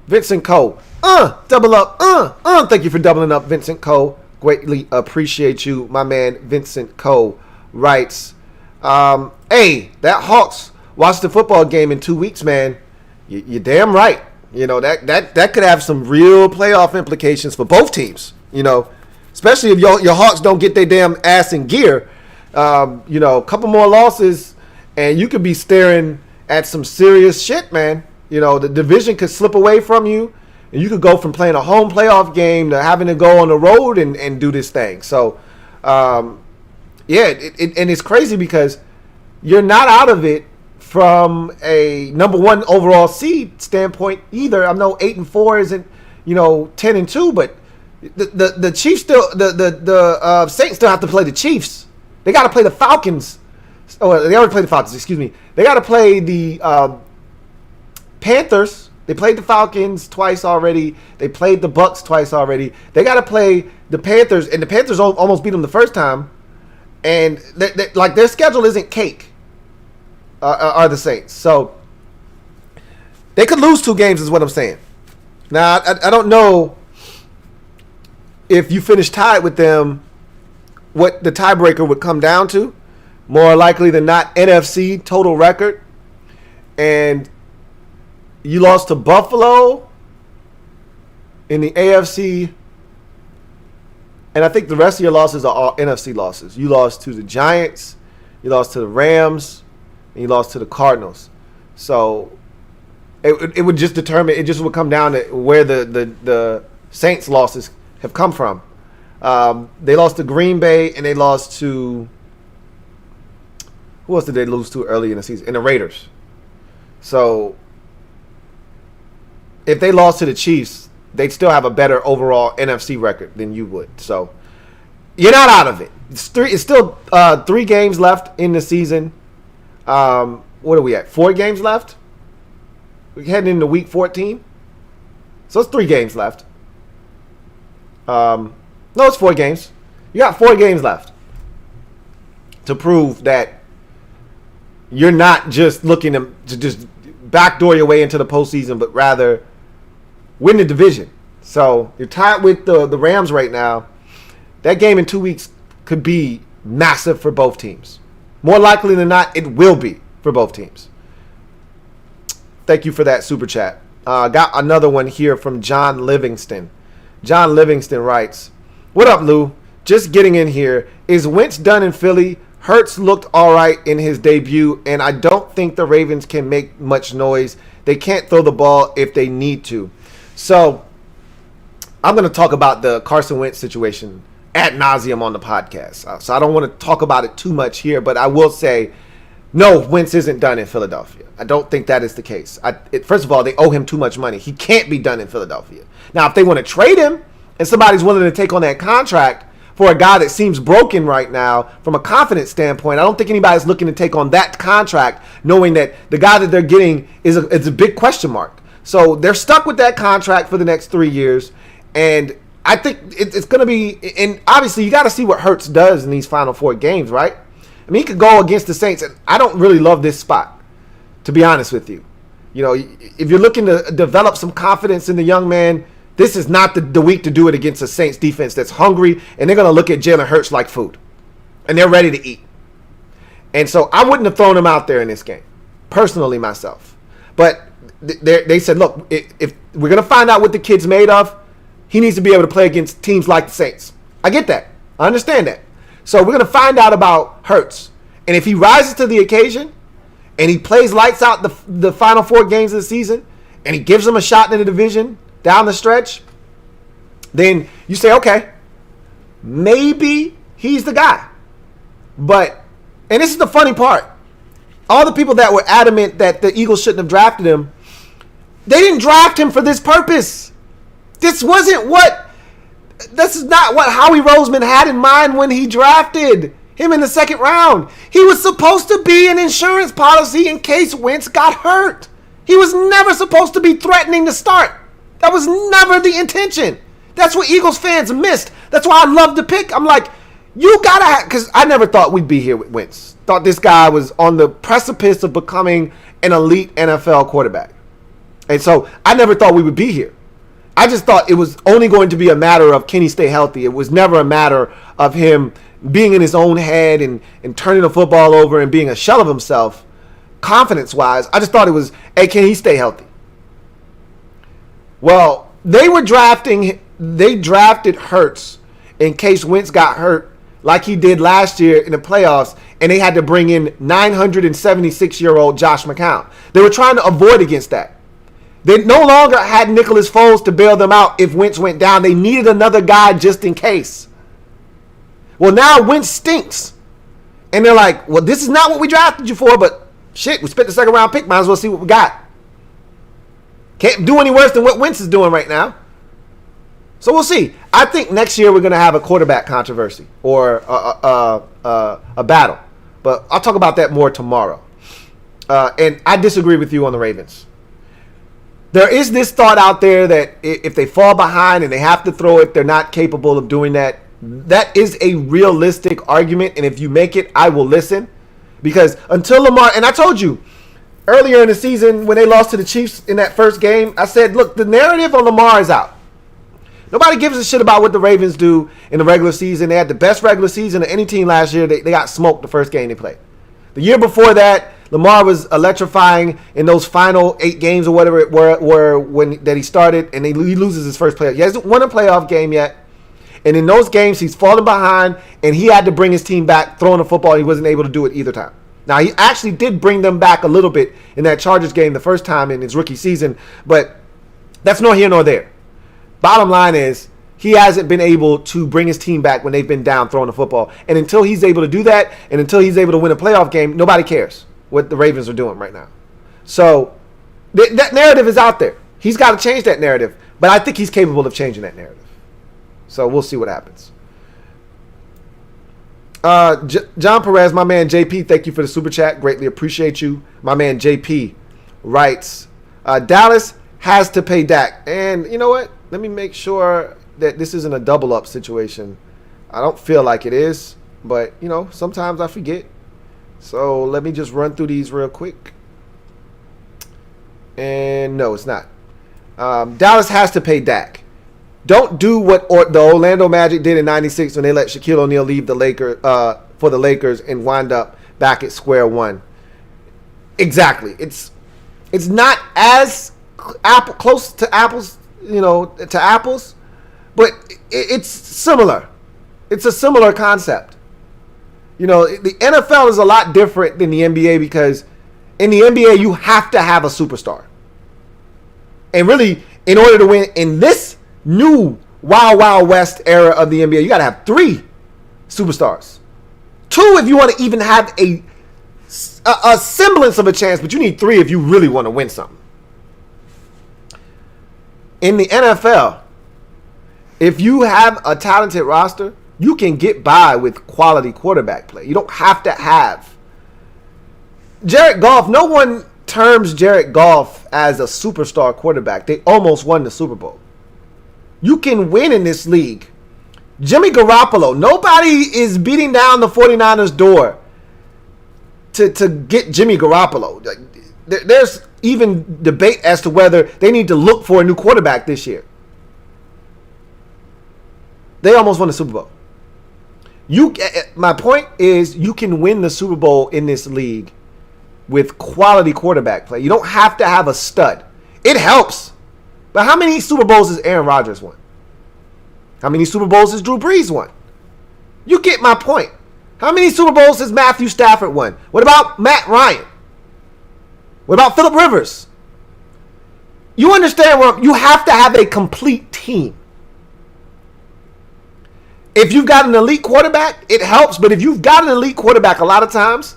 Vincent Cole. Double up. Thank you for doubling up, Vincent Cole. Greatly appreciate you. My man Vincent Cole writes, hey, that Hawks Washington football game in 2 weeks, man. You're damn right. That could have some real playoff implications for both teams. Especially if your Hawks don't get their damn ass in gear. A couple more losses, and you could be staring at some serious shit, man. The division could slip away from you. And you could go from playing a home playoff game to having to go on the road and do this thing. So, and it's crazy because you're not out of it from a number 1 overall seed standpoint either. I know 8-4 isn't, 10-2, but the Chiefs still, the Saints still have to play the Chiefs. They got to play the Falcons. Oh, they already played the Falcons. Excuse me. They got to play the Panthers. They played the Falcons twice already. They played the Bucks twice already. They got to play the Panthers, and the Panthers almost beat them the first time. And their schedule isn't cake. Are the Saints? So they could lose 2 games, is what I'm saying. Now I don't know if you finish tied with them, what the tiebreaker would come down to. More likely than not, NFC total record, and you lost to Buffalo in the AFC, and I think the rest of your losses are all NFC losses. You lost to the Giants, you lost to the Rams, and you lost to the Cardinals. So it would just determine. It just would come down to where the Saints losses have come from. They lost to Green Bay, and they lost to, who else did they lose to early in the season? And the Raiders. So if they lost to the Chiefs, they'd still have a better overall NFC record than you would. So you're not out of it. It's still 3 games left in the season. What are we at? 4 games left? We're heading into week 14. So it's 3 games left. No, it's 4 games. You got 4 games left to prove that you're not just looking to just backdoor your way into the postseason, but rather win the division. So you're tied with the Rams right now. That game in 2 weeks could be massive for both teams. More likely than not, it will be for both teams. Thank you for that super chat. Got another one here from John Livingston. John Livingston writes, "What up, Lou? Just getting in here. Is Wentz done in Philly? Hurts looked all right in his debut, and I don't think the Ravens can make much noise. They can't throw the ball if they need to." So I'm going to talk about the Carson Wentz situation ad nauseum on the podcast. So I don't want to talk about it too much here, but I will say, no, Wentz isn't done in Philadelphia. I don't think that is the case. First of all, they owe him too much money. He can't be done in Philadelphia. Now, if they want to trade him and somebody's willing to take on that contract for a guy that seems broken right now from a confidence standpoint, I don't think anybody's looking to take on that contract knowing that the guy that they're getting is a big question mark. So they're stuck with that contract for the next 3 years. And I think it's going to be, and obviously you got to see what Hurts does in these final 4 games, right? I mean, he could go against the Saints, and I don't really love this spot, to be honest with you. You know, if you're looking to develop some confidence in the young man, this is not the week to do it against a Saints defense that's hungry, and they're going to look at Jalen Hurts like food, and they're ready to eat. And so I wouldn't have thrown him out there in this game, personally myself. But they said, look, if we're going to find out what the kid's made of, he needs to be able to play against teams like the Saints. I get that. I understand that. So we're going to find out about Hurts. And if he rises to the occasion and he plays lights out the final 4 games of the season and he gives them a shot in the division down the stretch, then you say, okay, maybe he's the guy. But, and this is the funny part, all the people that were adamant that the Eagles shouldn't have drafted him, they didn't draft him for this purpose. This is not what Howie Roseman had in mind when he drafted him in the 2nd round. He was supposed to be an insurance policy in case Wentz got hurt. He was never supposed to be threatening to start. That was never the intention. That's what Eagles fans missed. That's why I love the pick. I'm like, you gotta have, because I never thought we'd be here with Wentz. Thought this guy was on the precipice of becoming an elite NFL quarterback. And so I never thought we would be here. I just thought it was only going to be a matter of can he stay healthy. It was never a matter of him being in his own head and turning the football over and being a shell of himself, confidence-wise. I just thought it was, hey, can he stay healthy? Well, they drafted Hurts in case Wentz got hurt like he did last year in the playoffs, and they had to bring in 976-year-old Josh McCown. They were trying to avoid against that. They no longer had Nicholas Foles to bail them out if Wentz went down. They needed another guy just in case. Well, now Wentz stinks. And they're like, well, this is not what we drafted you for, but shit, we spent the 2nd round pick. Might as well see what we got. Can't do any worse than what Wentz is doing right now. So we'll see. I think next year we're going to have a quarterback controversy or a battle. But I'll talk about that more tomorrow. And I disagree with you on the Ravens. There is this thought out there that if they fall behind and they have to throw it, they're not capable of doing that. That is a realistic argument, and if you make it, I will listen. Because until Lamar, and I told you earlier in the season when they lost to the Chiefs in that first game, I said, look, the narrative on Lamar is out. Nobody gives a shit about what the Ravens do in the regular season. They had the best regular season of any team last year. They got smoked the first game they played. The year before that, Lamar was electrifying in those final 8 games or whatever it were that he started, and he loses his first playoff. He hasn't won a playoff game yet. And in those games, he's fallen behind, and he had to bring his team back throwing the football. He wasn't able to do it either time. Now, he actually did bring them back a little bit in that Chargers game the first time in his rookie season, but that's nor here nor there. Bottom line is, he hasn't been able to bring his team back when they've been down throwing the football. And until he's able to do that, and until he's able to win a playoff game, nobody cares what the Ravens are doing right now. So that narrative is out there. He's got to change that narrative. But I think he's capable of changing that narrative. So we'll see what happens. John Perez, my man JP, thank you for the super chat. Greatly appreciate you. My man JP writes, Dallas has to pay Dak. And you know what? Let me make sure that this isn't a double up situation. I don't feel like it is, but you know, sometimes I forget. So let me just run through these real quick. And no, it's not. Dallas has to pay Dak. Don't do what the Orlando Magic did in '96 when they let Shaquille O'Neal leave the Lakers for the Lakers and wind up back at square one. Exactly. It's not as close to apples, to apples, but it's similar. It's a similar concept. The NFL is a lot different than the NBA because in the NBA you have to have a superstar. And really, in order to win in this new Wild Wild West era of the NBA, you got to have 3 superstars. 2 if you want to even have a semblance of a chance, but you need 3 if you really want to win something. In the NFL, if you have a talented roster, you can get by with quality quarterback play. You don't have to have Jared Goff. No one terms Jared Goff as a superstar quarterback. They almost won the Super Bowl. You can win in this league. Jimmy Garoppolo, nobody is beating down the 49ers door to get Jimmy Garoppolo. There's even debate as to whether they need to look for a new quarterback this year. They almost won the Super Bowl. My point is, you can win the Super Bowl in this league with quality quarterback play. You don't have to have a stud. It helps. But how many Super Bowls has Aaron Rodgers won? How many Super Bowls has Drew Brees won? You get my point. How many Super Bowls has Matthew Stafford won? What about Matt Ryan? What about Phillip Rivers? You understand you have to have a complete team. If you've got an elite quarterback, it helps. But if you've got an elite quarterback, a lot of times,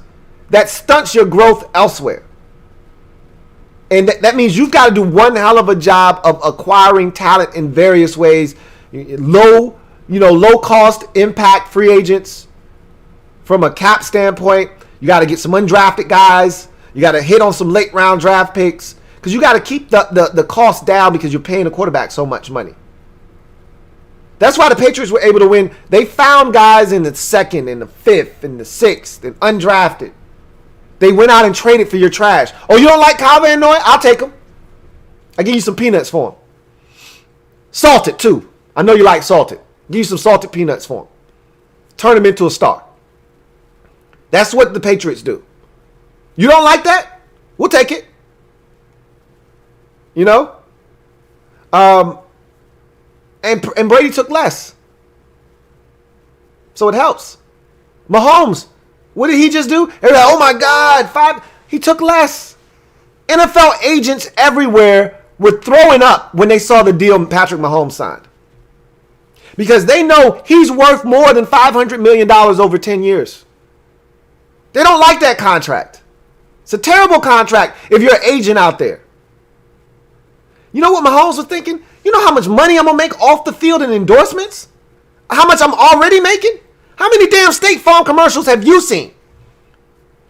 that stunts your growth elsewhere. And that means you've got to do one hell of a job of acquiring talent in various ways. Low cost impact free agents. From a cap standpoint, you got to get some undrafted guys. You got to hit on some late round draft picks because you got to keep the cost down because you're paying the quarterback so much money. That's why the Patriots were able to win. They found guys in the 2nd, in the 5th, in the 6th, and undrafted. They went out and traded for your trash. Oh, you don't like Kava and Noy? I'll take them. I'll give you some peanuts for them. Salted, too. I know you like salted. Give you some salted peanuts for them. Turn them into a star. That's what the Patriots do. You don't like that? We'll take it. And Brady took less. So it helps. Mahomes, what did he just do? They're like, oh my God, 5. He took less. NFL agents everywhere were throwing up when they saw the deal Patrick Mahomes signed. Because they know he's worth more than $500 million over 10 years. They don't like that contract. It's a terrible contract if you're an agent out there. You know what Mahomes was thinking? You know how much money I'm going to make off the field in endorsements? How much I'm already making? How many damn State Farm commercials have you seen?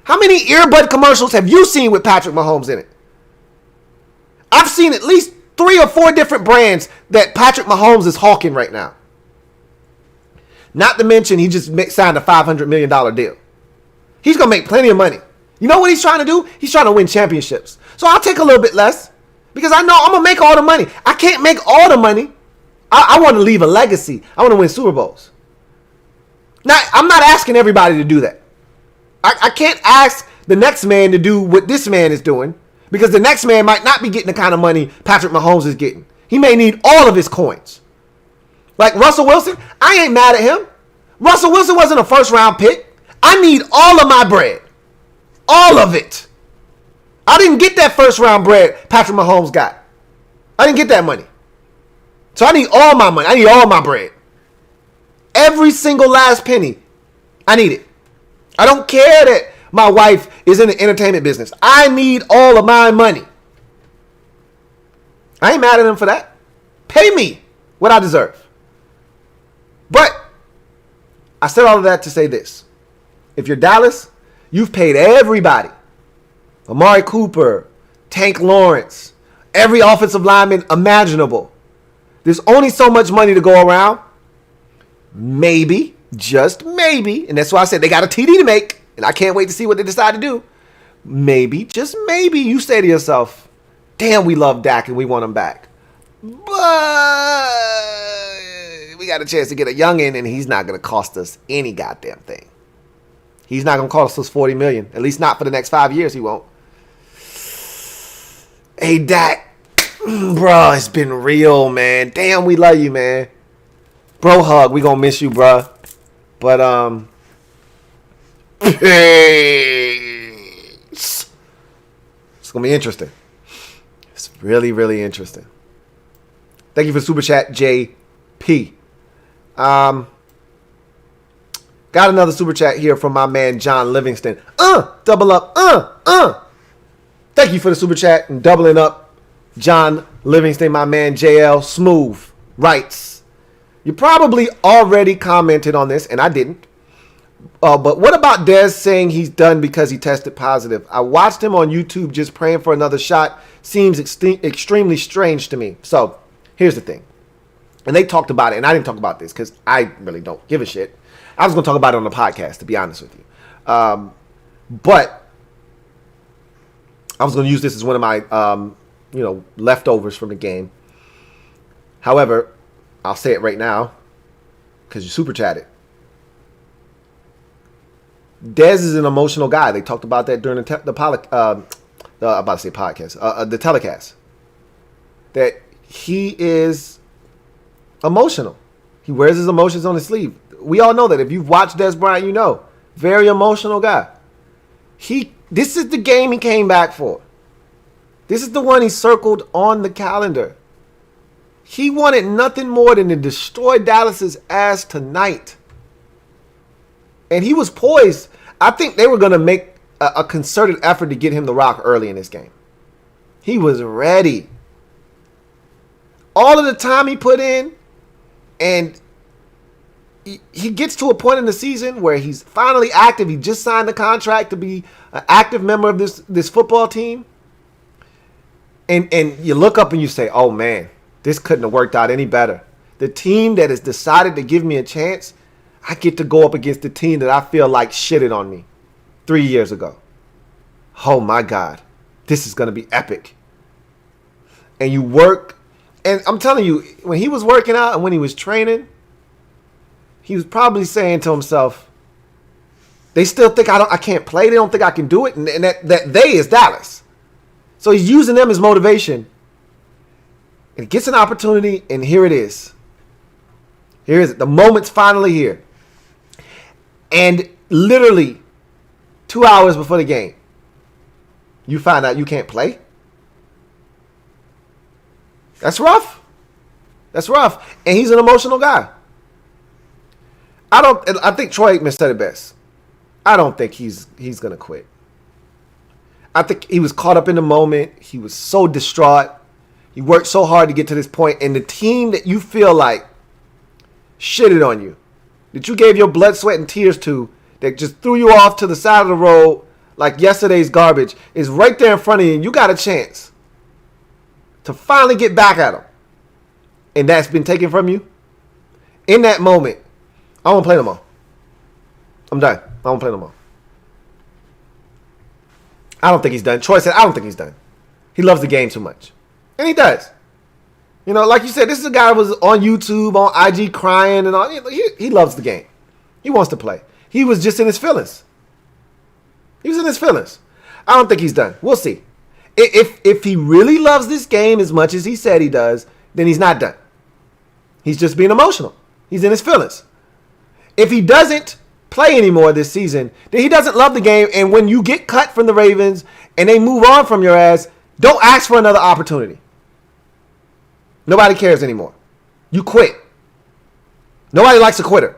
How many earbud commercials have you seen with Patrick Mahomes in it? I've seen at least 3 or 4 different brands that Patrick Mahomes is hawking right now. Not to mention he just signed a $500 million deal. He's going to make plenty of money. You know what he's trying to do? He's trying to win championships. So I'll take a little bit less because I know I'm going to make all the money. I can't make all the money. I want to leave a legacy. I want to win Super Bowls. Now, I'm not asking everybody to do that. I can't ask the next man to do what this man is doing because the next man might not be getting the kind of money Patrick Mahomes is getting. He may need all of his coins. Like Russell Wilson, I ain't mad at him. Russell Wilson wasn't a first-round pick. I need all of my bread. All of it. I didn't get that first-round bread Patrick Mahomes got. I didn't get that money. So I need all my money. I need all my bread. Every single last penny. I need it. I don't care that my wife is in the entertainment business. I need all of my money. I ain't mad at him for that. Pay me what I deserve. But I said all of that to say this. If you're Dallas, you've paid everybody. Amari Cooper, Tank Lawrence, every offensive lineman imaginable. There's only so much money to go around. Maybe, just maybe, and that's why I said they got a TD to make, and I can't wait to see what they decide to do. Maybe, just maybe, you say to yourself, damn, we love Dak and we want him back. But we got a chance to get a youngin', and he's not going to cost us any goddamn thing. He's not going to cost us $40 million. At least not for the next 5 years, he won't. Hey, Dak. Bro, it's been real, man. Damn, we love you, man. Bro hug, we gonna miss you, bro. But, it's gonna be interesting. It's really, really interesting. Thank you for Super Chat, JP. Got another Super Chat here from my man, John Livingston. Double up, Thank you for the Super Chat and doubling up. John Livingston, my man, JL Smooth, writes, you probably already commented on this, and I didn't. But what about Dez saying he's done because he tested positive? I watched him on YouTube just praying for another shot. Seems extremely strange to me. So here's the thing. And they talked about it, and I didn't talk about this because I really don't give a shit. I was going to talk about it on the podcast, to be honest with you. But I was going to use this as one of my leftovers from the game. However, I'll say it right now because you super chatted. Dez is an emotional guy. They talked about that during the telecast. That he is emotional. He wears his emotions on his sleeve. We all know that. If you've watched Dez Bryant, you know. Very emotional guy. This is the game he came back for. This is the one he circled on the calendar. He wanted nothing more than to destroy Dallas's ass tonight. And he was poised. I think they were going to make a concerted effort to get him the rock early in this game. He was ready. All of the time he put in, and he gets to a point in the season where he's finally active. He just signed a contract to be an active member of this football team. And you look up and you say, oh, man, this couldn't have worked out any better. The team that has decided to give me a chance, I get to go up against the team that I feel like shitted on me 3 years ago. Oh, my God. This is going to be epic. And you work. And I'm telling you, when he was working out and when he was training, he was probably saying to himself, they still think I can't play. They don't think I can do it. And that they is Dallas. So he's using them as motivation. And he gets an opportunity, and here it is. Here is it. The moment's finally here. And literally 2 hours before the game, you find out you can't play. That's rough. That's rough. And he's an emotional guy. I think Troy Aikman said it best. I don't think he's going to quit. I think he was caught up in the moment. He was so distraught. He worked so hard to get to this point. And the team that you feel like shitted on you, that you gave your blood, sweat, and tears to, that just threw you off to the side of the road like yesterday's garbage, is right there in front of you, and you got a chance to finally get back at them. And that's been taken from you. In that moment, I won't play no more. I'm done. I won't play no more. I don't think he's done. Troy said, I don't think he's done. He loves the game too much. And he does. You know, like you said, this is a guy who was on YouTube, on IG crying and all. He loves the game. He wants to play. He was just in his feelings. He was in his feelings. I don't think he's done. We'll see. If he really loves this game as much as he said he does, then he's not done. He's just being emotional. He's in his feelings. If he doesn't play anymore this season, then he doesn't love the game. And when you get cut from the Ravens and they move on from your ass, don't ask for another opportunity. Nobody cares anymore. You quit. Nobody likes a quitter.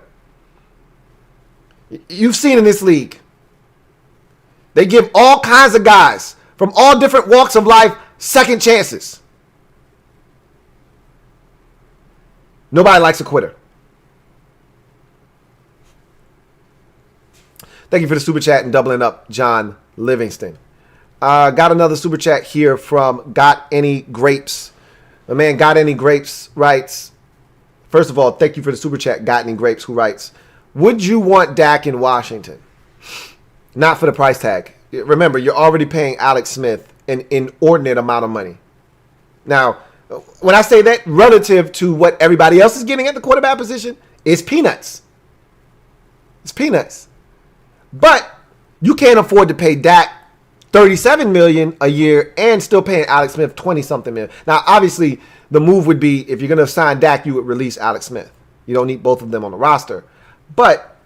You've seen in this league, they give all kinds of guys from all different walks of life second chances. Nobody likes a quitter. Thank you for the super chat and doubling up, John Livingston. Got another super chat here from Got Any Grapes. My man Got Any Grapes writes, first of all, thank you for the super chat, Got Any Grapes, who writes, would you want Dak in Washington? Not for the price tag. Remember, you're already paying Alex Smith an inordinate amount of money. Now, when I say that, relative to what everybody else is getting at the quarterback position, it's peanuts. It's peanuts. But you can't afford to pay Dak $37 million a year and still paying Alex Smith $20-something million. Now, obviously, the move would be, if you're going to sign Dak, you would release Alex Smith. You don't need both of them on the roster. But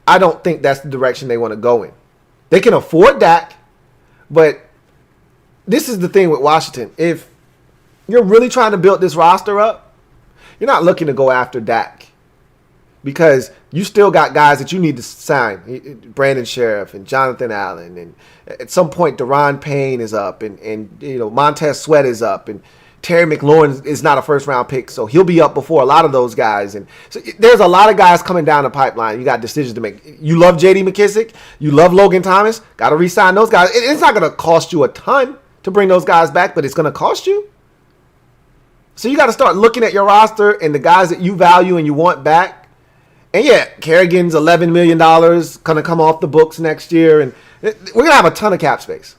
I don't think that's the direction they want to go in. They can afford Dak, but this is the thing with Washington. If you're really trying to build this roster up, you're not looking to go after Dak because you still got guys that you need to sign. Brandon Sheriff and Jonathan Allen, and at some point Deron Payne is up, and Montez Sweat is up, and Terry McLaurin is not a first-round pick, so he'll be up before a lot of those guys. And so there's a lot of guys coming down the pipeline. You got decisions to make. You love J.D. McKissick. You love Logan Thomas. Got to re-sign those guys. It's not going to cost you a ton to bring those guys back, but it's going to cost you. So you got to start looking at your roster and the guys that you value and you want back. And yeah, Kerrigan's $11 million going to come off the books next year. And we're going to have a ton of cap space.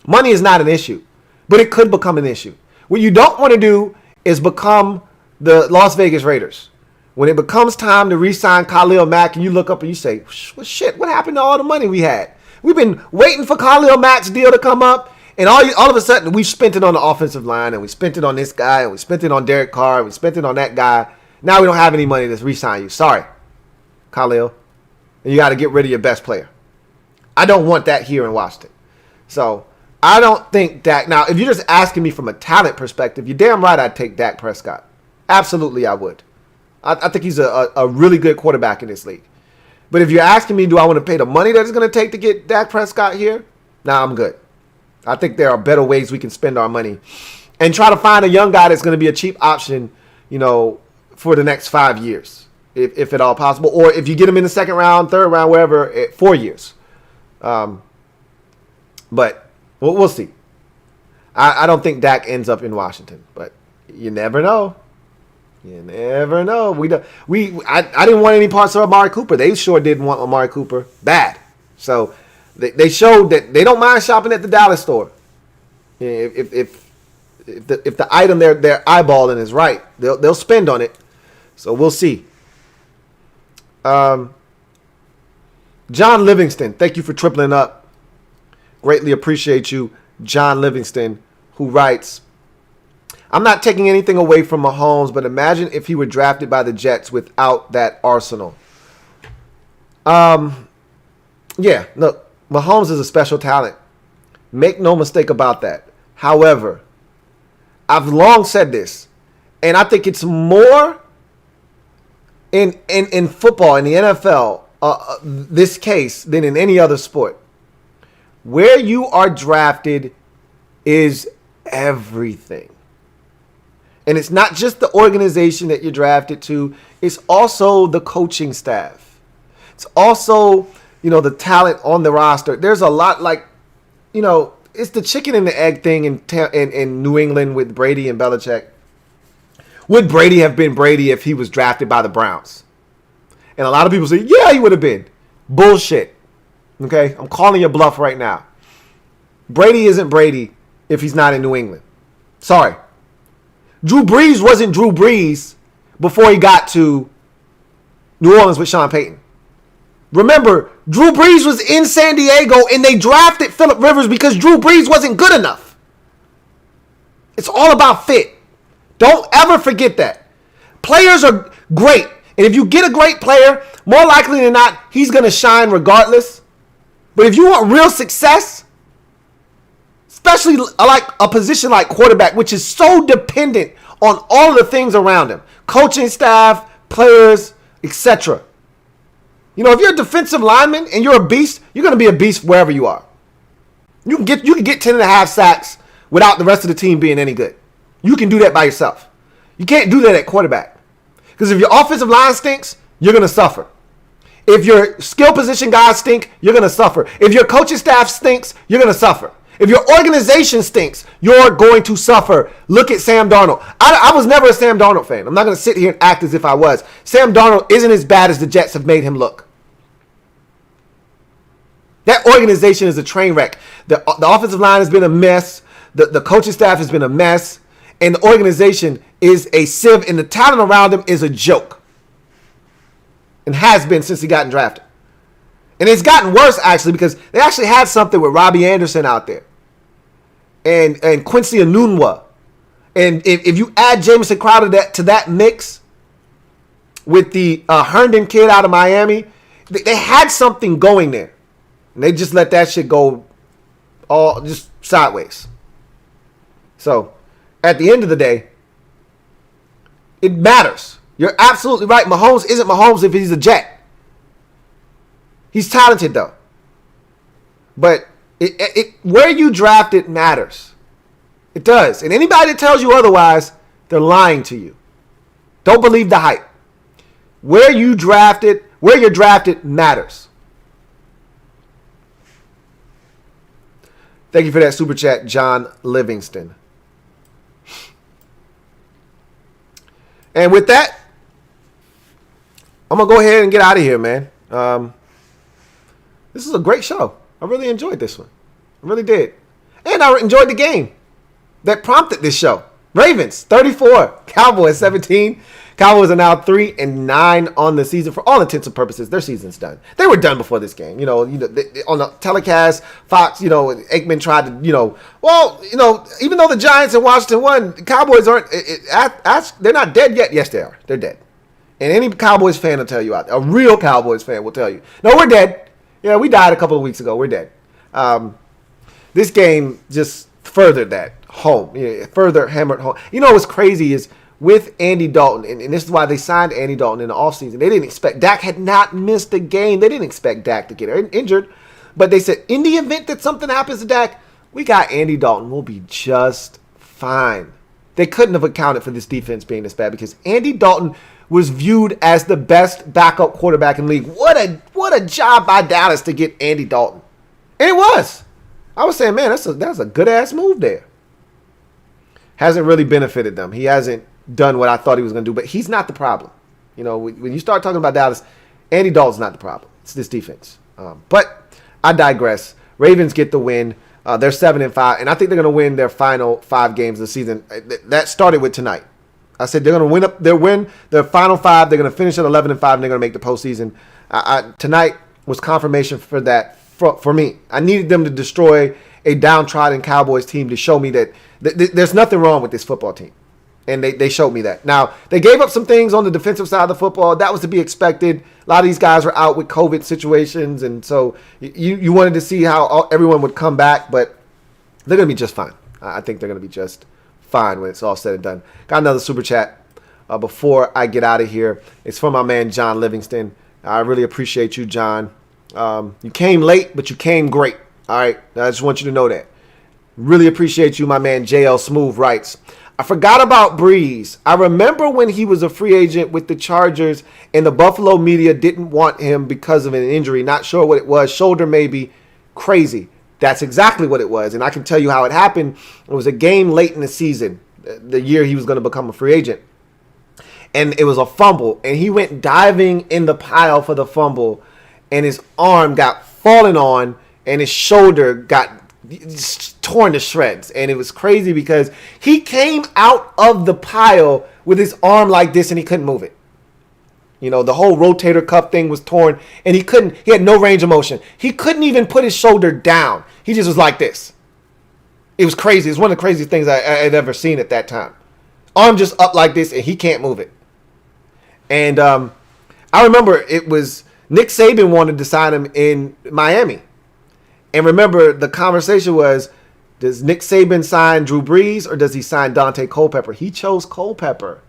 Money is not an issue, but it could become an issue. What you don't want to do is become the Las Vegas Raiders. When it becomes time to re-sign Khalil Mack and you look up and you say, well, shit, what happened to all the money we had? We've been waiting for Khalil Mack's deal to come up, and all of a sudden we've spent it on the offensive line, and we spent it on this guy, and we spent it on Derek Carr, and we spent it on that guy. Now we don't have any money to re-sign you. Sorry, Khalil. And you got to get rid of your best player. I don't want that here in Washington. So I don't think Dak. Now, if you're just asking me from a talent perspective, you're damn right I'd take Dak Prescott. Absolutely, I would. I think he's a really good quarterback in this league. But if you're asking me, do I want to pay the money that it's going to take to get Dak Prescott here? Nah, I'm good. I think there are better ways we can spend our money and try to find a young guy that's going to be a cheap option, for the next 5 years, if at all possible. Or if you get him in the second round, third round, wherever, 4 years. But we'll see. I don't think Dak ends up in Washington, but you never know. You never know. I didn't want any parts of Amari Cooper. They sure didn't want Amari Cooper bad. So they showed that they don't mind shopping at the Dallas store. If the item they're eyeballing is right, they'll spend on it. So we'll see. John Livingston, thank you for tripling up. Greatly appreciate you, John Livingston, who writes, I'm not taking anything away from Mahomes, but imagine if he were drafted by the Jets without that arsenal. Yeah, look, Mahomes is a special talent. Make no mistake about that. However, I've long said this, and I think it's more in football, in the NFL, this case, than in any other sport. Where you are drafted is everything. And it's not just the organization that you're drafted to. It's also the coaching staff. It's also, the talent on the roster. There's a lot it's the chicken and the egg thing in New England with Brady and Belichick. Would Brady have been Brady if he was drafted by the Browns? And a lot of people say, yeah, he would have been. Bullshit. Okay? I'm calling your bluff right now. Brady isn't Brady if he's not in New England. Sorry. Drew Brees wasn't Drew Brees before he got to New Orleans with Sean Payton. Remember, Drew Brees was in San Diego and they drafted Phillip Rivers because Drew Brees wasn't good enough. It's all about fit. Don't ever forget that. Players are great. And if you get a great player, more likely than not, he's going to shine regardless. But if you want real success, especially like a position like quarterback, which is so dependent on all the things around him. Coaching staff, players, etc. You know, if you're a defensive lineman and you're a beast, you're going to be a beast wherever you are. You can get 10 and a half sacks without the rest of the team being any good. You can do that by yourself. You can't do that at quarterback. Because if your offensive line stinks, you're going to suffer. If your skill position guys stink, you're going to suffer. If your coaching staff stinks, you're going to suffer. If your organization stinks, you're going to suffer. Look at Sam Darnold. I was never a Sam Darnold fan. I'm not going to sit here and act as if I was. Sam Darnold isn't as bad as the Jets have made him look. That organization is a train wreck. The offensive line has been a mess. The coaching staff has been a mess. And the organization is a sieve. And the talent around him is a joke. And has been since he got drafted. And it's gotten worse, actually, because they actually had something with Robbie Anderson out there. And Quincy Enunwa. And if you add Jamison Crowder to that mix with the Herndon kid out of Miami, they had something going there. And they just let that shit go all just sideways. So, at the end of the day, it matters. You're absolutely right. Mahomes isn't Mahomes if he's a Jet. He's talented, though. But where you draft it matters. It does. And anybody that tells you otherwise, they're lying to you. Don't believe the hype. Where you're drafted matters. Thank you for that super chat, John Livingston. And with that, I'm going to go ahead and get out of here, man. This is a great show. I really enjoyed this one. I really did. And I enjoyed the game that prompted this show. Ravens, 34. Cowboys, 17. Cowboys are now 3-9 on the season. For all intents and purposes, their season's done. They were done before this game. On the telecast, Fox, Aikman tried to, even though the Giants and Washington won, the Cowboys aren't, they're not dead yet. Yes, they are. They're dead. And any Cowboys fan will tell you out there, a real Cowboys fan will tell you, no, we're dead. Yeah, we died a couple of weeks ago. We're dead. This game just furthered that home. Further hammered home. You know what's crazy is with Andy Dalton, and this is why they signed Andy Dalton in the offseason. They didn't expect, Dak had not missed a game. They didn't expect Dak to get injured. But they said, in the event that something happens to Dak, we got Andy Dalton. We'll be just fine. They couldn't have accounted for this defense being this bad because Andy Dalton was viewed as the best backup quarterback in the league. What a job by Dallas to get Andy Dalton. And it was. I was saying, man, that's a good-ass move there. Hasn't really benefited them. He hasn't done what I thought he was going to do, but he's not the problem. When you start talking about Dallas, Andy Dalton's not the problem. It's this defense. But I digress. Ravens get the win. They're 7-5, and I think they're going to win their final 5 games of the season. That started with tonight. I said they're going to win their final 5. They're going to finish at 11-5, and they're going to make the postseason. Tonight was confirmation for that for me. I needed them to destroy a downtrodden Cowboys team to show me that there's nothing wrong with this football team. And they showed me that. Now, they gave up some things on the defensive side of the football. That was to be expected. A lot of these guys were out with COVID situations, and so you wanted to see how everyone would come back, but they're going to be just fine. I think they're going to be just fine when it's all said and done. Got another super chat before I get out of here. It's from my man, John Livingston. I really appreciate you, John. You came late, but you came great. All right? I just want you to know that. Really appreciate you, my man, JL Smooth writes. I forgot about Breeze. I remember when he was a free agent with the Chargers and the Buffalo media didn't want him because of an injury. Not sure what it was. Shoulder maybe. Crazy. That's exactly what it was. And I can tell you how it happened. It was a game late in the season, the year he was going to become a free agent. And it was a fumble. And he went diving in the pile for the fumble. And his arm got fallen on. And his shoulder got torn to shreds. And it was crazy because he came out of the pile with his arm like this and he couldn't move it. The whole rotator cuff thing was torn and he had no range of motion. He couldn't even put his shoulder down. He just was like this. It was crazy. It's one of the craziest things I had ever seen at that time. Arm just up like this and he can't move it. And I remember it was Nick Saban wanted to sign him in Miami. And remember, the conversation was Does Nick Saban sign Drew Brees or does he sign Dante Culpepper? He chose Culpepper.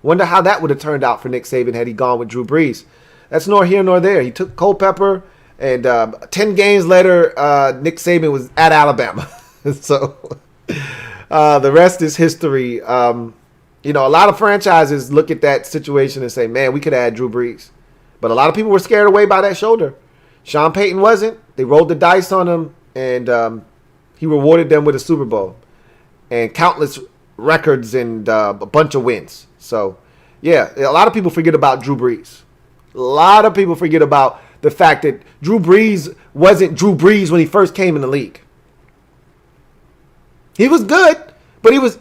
Wonder how that would have turned out for Nick Saban had he gone with Drew Brees. That's nor here nor there. He took Culpepper, and 10 games later, Nick Saban was at Alabama. So the rest is history. A lot of franchises look at that situation and say, man, we could add Drew Brees. But a lot of people were scared away by that shoulder. Sean Payton wasn't. They rolled the dice on him, and he rewarded them with a Super Bowl and countless records and a bunch of wins. So, yeah, a lot of people forget about Drew Brees. A lot of people forget about the fact that Drew Brees wasn't Drew Brees when he first came in the league. He was good, but he was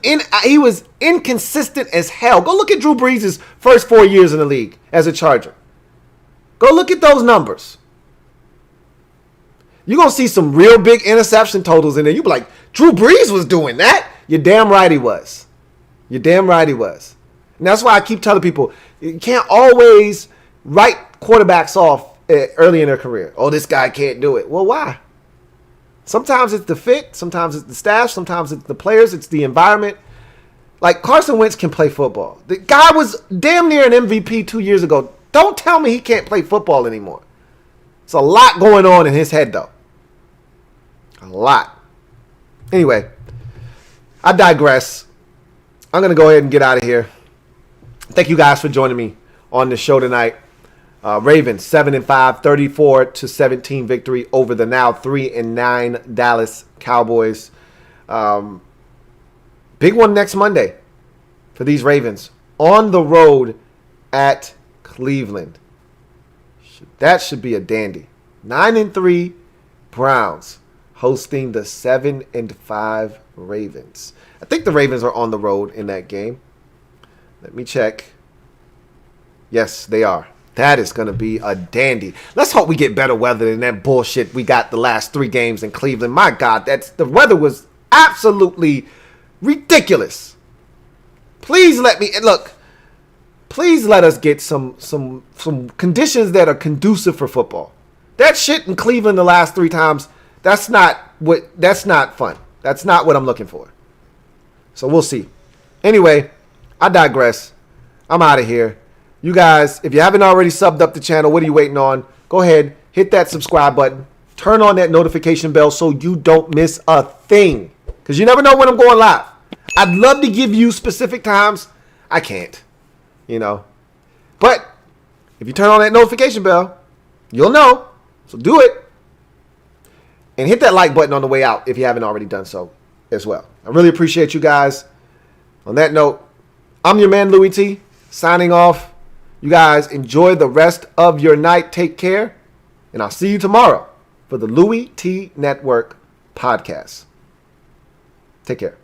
inconsistent as hell. Go look at Drew Brees' first 4 years in the league as a Charger. Go look at those numbers. You're going to see some real big interception totals in there. You'll be like, Drew Brees was doing that? You're damn right he was. You're damn right he was. And that's why I keep telling people, you can't always write quarterbacks off early in their career. Oh, this guy can't do it. Well, why? Sometimes it's the fit. Sometimes it's the staff. Sometimes it's the players. It's the environment. Like Carson Wentz can play football. The guy was damn near an MVP 2 years ago. Don't tell me he can't play football anymore. It's a lot going on in his head, though. A lot. Anyway, I digress. I'm going to go ahead and get out of here. Thank you guys for joining me on the show tonight. Ravens 7-5, 34-17 victory over the now 3-9 Dallas Cowboys. Big one next Monday for these Ravens on the road at Cleveland. That should be a dandy. 9-3 Browns hosting the 7-5 Ravens. I think the Ravens are on the road in that game. Let me check. Yes, they are. That is going to be a dandy. Let's hope we get better weather than that bullshit we got the last 3 games in Cleveland. My God, the weather was absolutely ridiculous. Please let us get some conditions that are conducive for football. That shit in Cleveland the last 3 times, that's not fun. That's not what I'm looking for. So we'll see. Anyway, I digress. I'm out of here. You guys, if you haven't already subbed up the channel, what are you waiting on? Go ahead, hit that subscribe button. Turn on that notification bell so you don't miss a thing. Because you never know when I'm going live. I'd love to give you specific times. I can't, But if you turn on that notification bell, you'll know. So do it. And hit that like button on the way out if you haven't already done so as well. I really appreciate you guys. On that note, I'm your man, Louie T, signing off. You guys enjoy the rest of your night. Take care. And I'll see you tomorrow for the Louie T Network podcast. Take care.